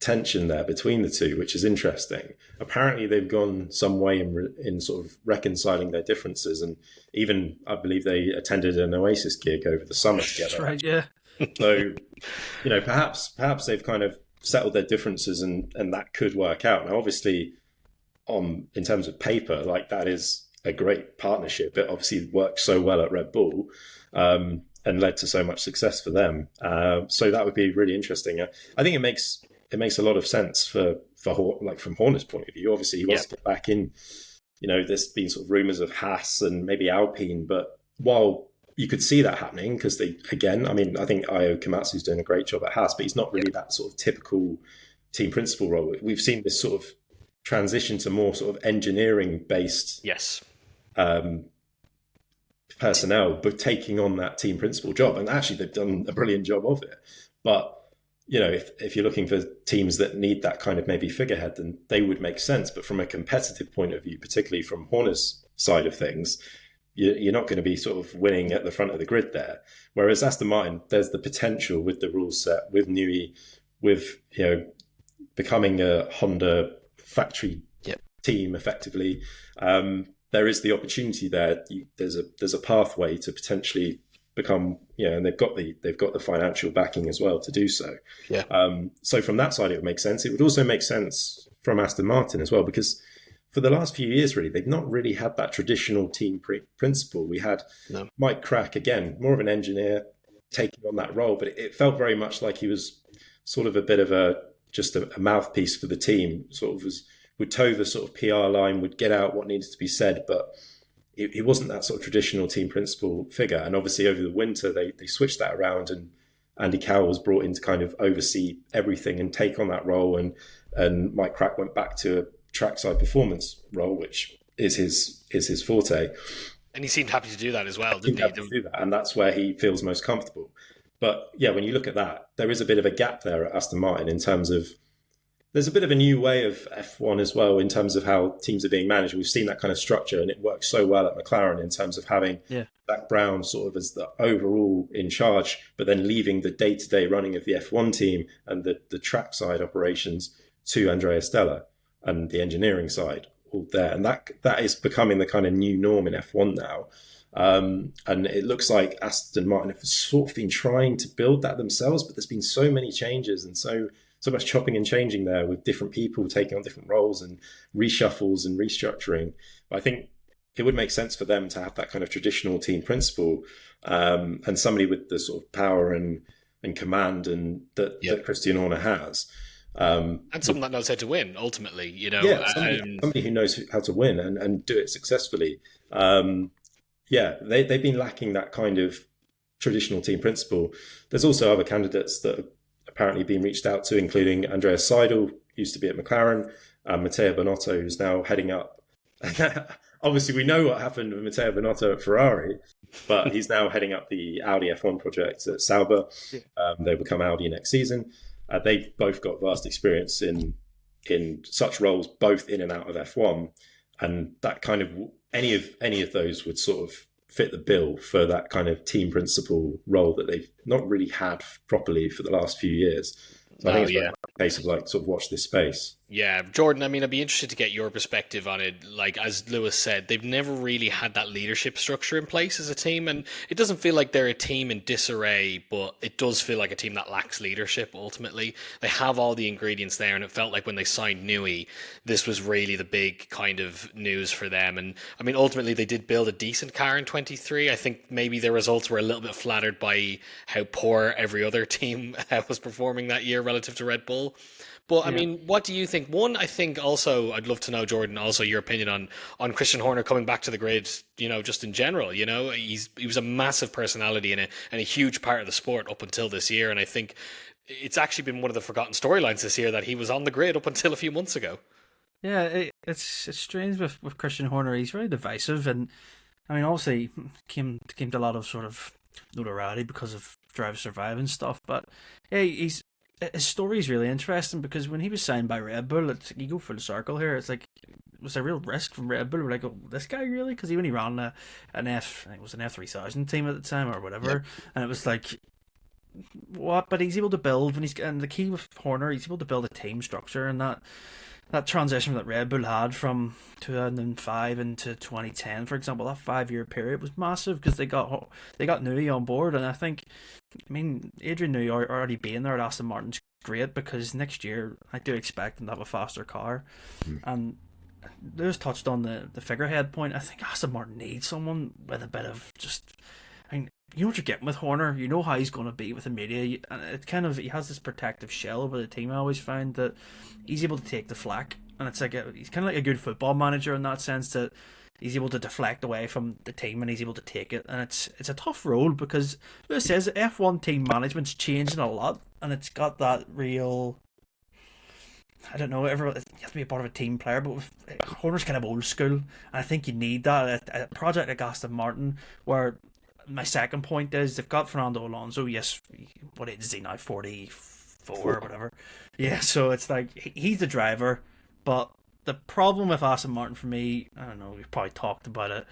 tension there between the two, which is interesting. Apparently they've gone some way in sort of reconciling their differences, and even I believe they attended an Oasis gig over the summer together. That's right, yeah. So, perhaps they've kind of settled their differences, and that could work out. Now, obviously, in terms of paper, like, that is a great partnership. It obviously worked so well at Red Bull, and led to so much success for them. So that would be really interesting. I think it makes a lot of sense from Horner's point of view. Obviously, he wants to get back in. There's been sort of rumours of Haas and maybe Alpine, but while you could see that happening because they, again, I mean, I think Io Komatsu's doing a great job at Haas, but he's not really that sort of typical team principal role. We've seen this sort of transition to more sort of engineering based personnel, but taking on that team principal job. And actually, they've done a brilliant job of it. But if you're looking for teams that need that kind of maybe figurehead, then they would make sense. But from a competitive point of view, particularly from Horner's side of things, you're not going to be sort of winning at the front of the grid there. Whereas Aston Martin, there's the potential with the rules set, with Newey, with becoming a Honda factory team effectively. There is the opportunity there. There's a pathway to potentially become, and they've got the financial backing as well to do so. So from that side, it would make sense. It would also make sense from Aston Martin as well, because for the last few years, really, they've not really had that traditional team principle. We had Mike Crack, again, more of an engineer taking on that role, but it felt very much like he was sort of a bit of just a mouthpiece for the team, sort of would toe the sort of PR line, would get out what needed to be said, but it wasn't that sort of traditional team principal figure. And obviously over the winter, they switched that around, and Andy Cowell was brought in to kind of oversee everything and take on that role. And Mike Crack went back to a trackside performance role, which is his forte. And he seemed happy to do that as well, didn't he? To do that, and that's where he feels most comfortable. But yeah, when you look at that, there is a bit of a gap there at Aston Martin in terms of there's a bit of a new way of F1 as well in terms of how teams are being managed. We've seen that kind of structure, and it works so well at McLaren in terms of having Zach Brown sort of as the overall in charge, but then leaving the day-to-day running of the F1 team and the trackside operations to Andrea Stella and the engineering side all there. And that is becoming the kind of new norm in F1 now. And it looks like Aston Martin have sort of been trying to build that themselves, but there's been so many changes and so much chopping and changing there with different people taking on different roles and reshuffles and restructuring. But I think it would make sense for them to have that kind of traditional team principle, and somebody with the sort of power and command and that Christian Horner has. And someone that knows how to win, ultimately, somebody who knows how to win and do it successfully. They've been lacking that kind of traditional team principle. There's also other candidates that have apparently been reached out to, including Andreas Seidel, used to be at McLaren, and Matteo Binotto, who's now heading up. Obviously, we know what happened with Matteo Binotto at Ferrari, but he's now heading up the Audi F1 project at Sauber. They'll become Audi next season. They've both got vast experience in such roles, both in and out of F1, and that kind of any of those would sort of fit the bill for that kind of team principal role that they've not really had properly for the last few years. So I think it's a case of sort of watch this space. Yeah, Jordan, I mean, I'd be interested to get your perspective on it. Like, as Lewis said, they've never really had that leadership structure in place as a team, and it doesn't feel like they're a team in disarray, but it does feel like a team that lacks leadership, ultimately. They have all the ingredients there, and it felt like when they signed Newey, this was really the big kind of news for them. And, I mean, ultimately, they did build a decent car in 23. I think maybe their results were a little bit flattered by how poor every other team was performing that year relative to Red Bull. But I mean, what do you think? One, I think also, I'd love to know, Jordan, also your opinion on Christian Horner coming back to the grid, just in general. He was a massive personality and a huge part of the sport up until this year. And I think it's actually been one of the forgotten storylines this year that he was on the grid up until a few months ago. Yeah, it's strange with Christian Horner. He's very divisive, and I mean, obviously came to a lot of sort of notoriety because of Drive to Survive and stuff. But yeah, his story is really interesting because when he was signed by Red Bull, you go full circle here. It's like it was a real risk from Red Bull. We're like, oh, this guy really? Because he only ran I think it was an F3000 team at the time or whatever, and it was like, what? But he's able to build and the key with Horner, he's able to build a team structure, and that transition that Red Bull had from 2005 into 2010, for example, that 5-year period was massive because they got Newey on board, and I think, I mean, Adrian Newey already being there at Aston Martin's great because next year I do expect them to have a faster car. And Lewis touched on the figurehead point. I think Aston Martin needs someone with a bit of just, I mean, you know what you're getting with Horner. You know how he's going to be with the media, and it kind of, he has this protective shell over the team. I always find that he's able to take the flack, and it's like he's kind of like a good football manager in that sense, that he's able to deflect away from the team and he's able to take it. And it's a tough role because, as it says, F1 team management's changing a lot, and it's got that real. I don't know. You have to be a part of a team player, but Horner's kind of old school, and I think you need that. A project like Aston Martin, where my second point is they've got Fernando Alonso. Yes, what age is he now? 44 or whatever. Yeah, so it's like he's the driver, but the problem with Aston Martin for me, I don't know, we've probably talked about it.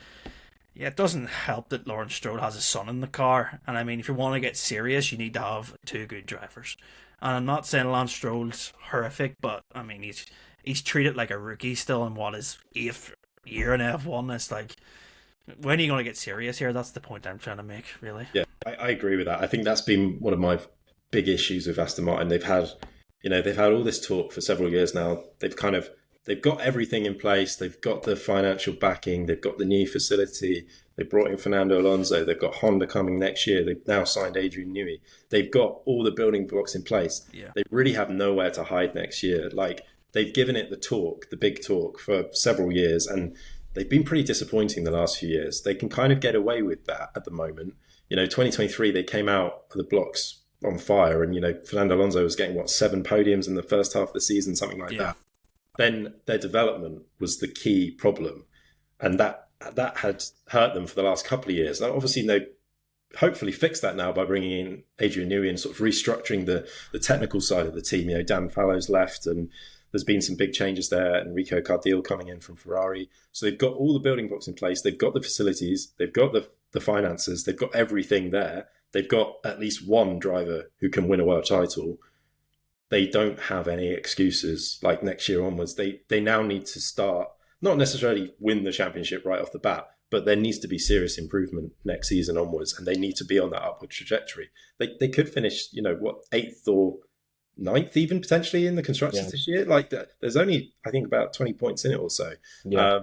Yeah, it doesn't help that Lawrence Stroll has his son in the car, and I mean, if you want to get serious, you need to have two good drivers. And I'm not saying Lance Stroll's horrific, but I mean, he's treated like a rookie still in what his 8th year in F1. It's like, when are you going to get serious here? That's the point I'm trying to make, really. Yeah, I agree with that. I think that's been one of my big issues with Aston Martin. They've had all this talk for several years now. They've got everything in place. They've got the financial backing. They've got the new facility. They brought in Fernando Alonso. They've got Honda coming next year. They've now signed Adrian Newey. They've got all the building blocks in place. Yeah. They really have nowhere to hide next year. Like, they've given it the big talk for several years, and they've been pretty disappointing the last few years. They can kind of get away with that at the moment. 2023, they came out of the blocks on fire, and, Fernando Alonso was getting, 7 podiums in the first half of the season, something like that. Then their development was the key problem, and that had hurt them for the last couple of years. Now, obviously, they hopefully fixed that now by bringing in Adrian Newey and sort of restructuring the technical side of the team. Dan Fallow's left, and there's been some big changes there. Enrico Cardile coming in from Ferrari. So they've got all the building blocks in place. They've got the facilities. They've got the finances. They've got everything there. They've got at least one driver who can win a world title. They don't have any excuses like next year onwards. They now need to start, not necessarily win the championship right off the bat, but there needs to be serious improvement next season onwards, and they need to be on that upward trajectory. They could finish, 8th or 9th even potentially in the constructors this year. Like, there's only, I think, about 20 points in it or so. Yeah.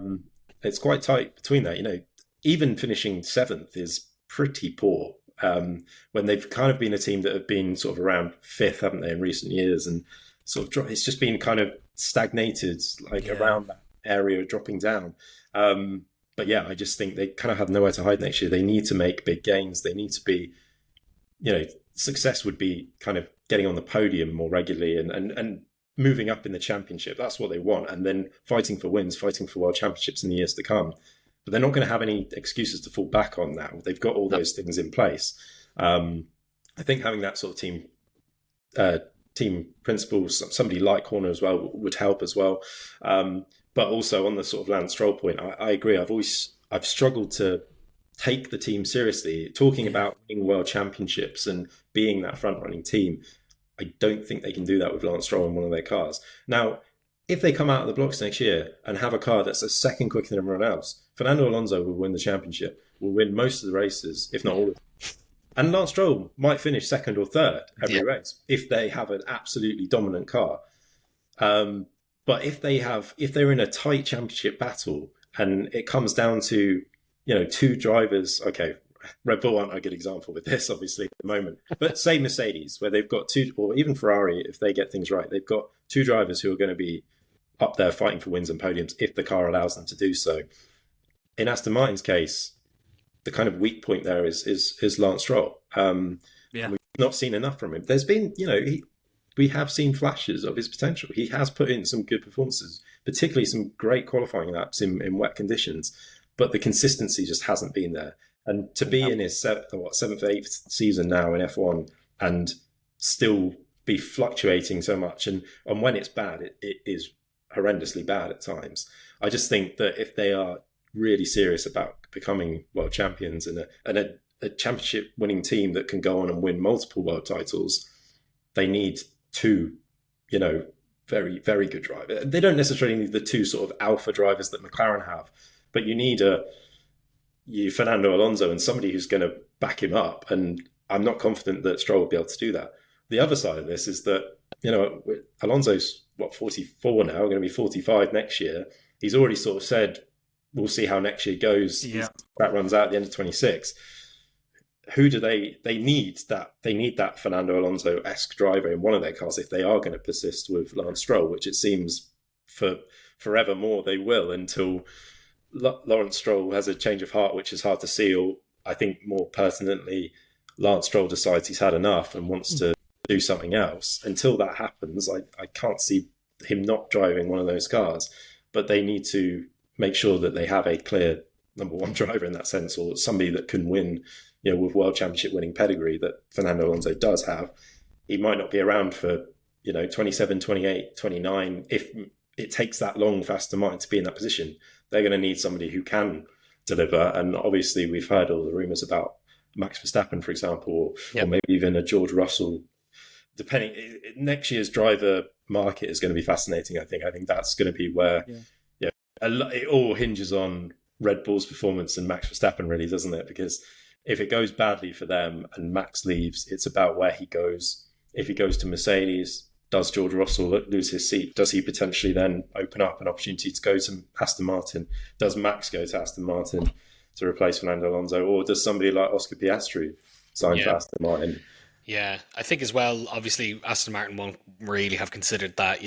It's quite tight between that. Even finishing 7th is pretty poor. When they've kind of been a team that have been sort of around 5th, haven't they, in recent years, and sort of it's just been kind of stagnated, around that area, dropping down. But yeah, I just think they kind of have nowhere to hide next year. They need to make big gains. They need to be, success would be kind of getting on the podium more regularly and moving up in the championship. That's what they want, and then fighting for wins, fighting for world championships in the years to come. But they're not going to have any excuses to fall back on now. They've got all those things in place. I think having that sort of team principles, somebody like Horner as well, would help as well. But also on the sort of Lance Stroll point, I agree. I've struggled to take the team seriously. Talking about winning world championships and being that front-running team, I don't think they can do that with Lance Stroll in one of their cars. Now, if they come out of the blocks next year and have a car that's a second quicker than everyone else, Fernando Alonso will win the championship, will win most of the races, if not all of them. And Lance Stroll might finish 2nd or 3rd every race if they have an absolutely dominant car. But if they're in a tight championship battle and it comes down to, 2 drivers, okay, Red Bull aren't a good example with this, obviously, at the moment. But say Mercedes, where they've got 2, or even Ferrari, if they get things right, they've got 2 drivers who are going to be up there fighting for wins and podiums if the car allows them to do so. In Aston Martin's case, the kind of weak point there is Lance Stroll. We've not seen enough from him. There's been, we have seen flashes of his potential. He has put in some good performances, particularly some great qualifying laps in wet conditions, but the consistency just hasn't been there. And to be in his 7th or 8th season now in F1 and still be fluctuating so much, and when it's bad, it is horrendously bad at times. I just think that if they are really serious about becoming world champions and a championship winning team that can go on and win multiple world titles, they need 2, very, very good drivers. They don't necessarily need the 2 sort of alpha drivers that McLaren have, but you need Fernando Alonso and somebody who's going to back him up. And I'm not confident that Stroll will be able to do that. The other side of this is that, Alonso's 44 now, going to be 45 next year. He's already sort of said, we'll see how next year goes. Yeah. That runs out at the end of 26. Who do they need that Fernando Alonso-esque driver in one of their cars if they are going to persist with Lance Stroll, which it seems for forevermore they will until Lawrence Stroll has a change of heart, which is hard to see, or I think more pertinently, Lance Stroll decides he's had enough and wants to do something else. Until that happens, I can't see him not driving one of those cars. But they need to make sure that they have a clear number one driver in that sense, or somebody that can win, with World Championship winning pedigree that Fernando Alonso does have. He might not be around for, 27, 28, 29. If it takes that long for Aston Martin to be in that position, they're going to need somebody who can deliver. And obviously we've heard all the rumours about Max Verstappen, for example, or maybe even a George Russell. Next year's driver market is going to be fascinating. I think that's going to be where it all hinges on Red Bull's performance and Max Verstappen, really, doesn't it? Because if it goes badly for them and Max leaves, it's about where he goes. If he goes to Mercedes, does George Russell lose his seat? Does he potentially then open up an opportunity to go to Aston Martin? Does Max go to Aston Martin to replace Fernando Alonso? Or does somebody like Oscar Piastri sign for Aston Martin? Yeah, I think as well, obviously, Aston Martin won't really have considered that,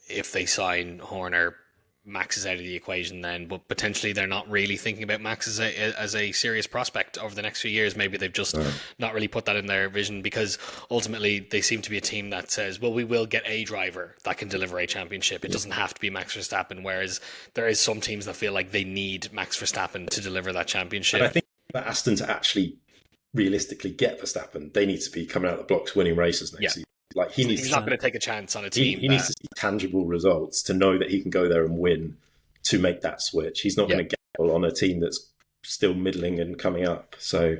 if they sign Horner, Max is out of the equation then, but potentially they're not really thinking about Max as a serious prospect over the next few years. Maybe they've just not really put that in their vision, because ultimately they seem to be a team that says, well, we will get a driver that can deliver a championship. It doesn't have to be Max Verstappen, whereas there is some teams that feel like they need Max Verstappen to deliver that championship. And I think for Aston to actually realistically get Verstappen, they need to be coming out of the blocks winning races next season. Like he's not going to take a chance on a team. He needs to see tangible results to know that he can go there and win to make that switch. He's not going to gamble on a team that's still middling and coming up. So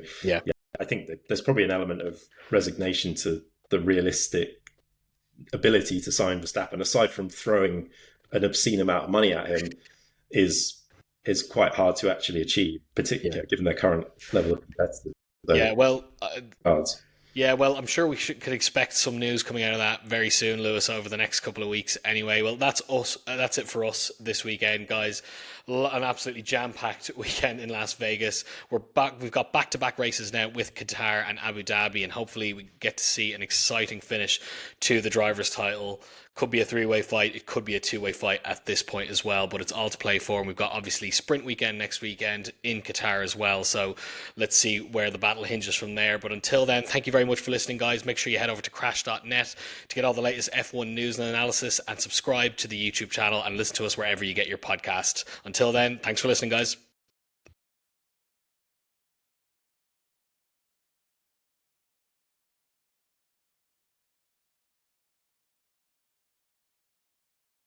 I think that there's probably an element of resignation to the realistic ability to sign Verstappen, aside from throwing an obscene amount of money at him, is quite hard to actually achieve, particularly given their current level of competitiveness. Well, I'm sure we could expect some news coming out of that very soon, Lewis, over the next couple of weeks. Anyway, well, that's us. That's it for us this weekend, guys. An absolutely jam-packed weekend in Las Vegas. We're back. We've got back-to-back races now with Qatar and Abu Dhabi, and hopefully we get to see an exciting finish to the driver's title. Could be a three-way fight. It could be a two-way fight at this point as well, but it's all to play for. And we've got obviously sprint weekend next weekend in Qatar as well. So let's see where the battle hinges from there. But until then, thank you very much for listening, guys. Make sure you head over to crash.net to get all the latest F1 news and analysis, and subscribe to the YouTube channel and listen to us wherever you get your podcast. Until then, thanks for listening, guys.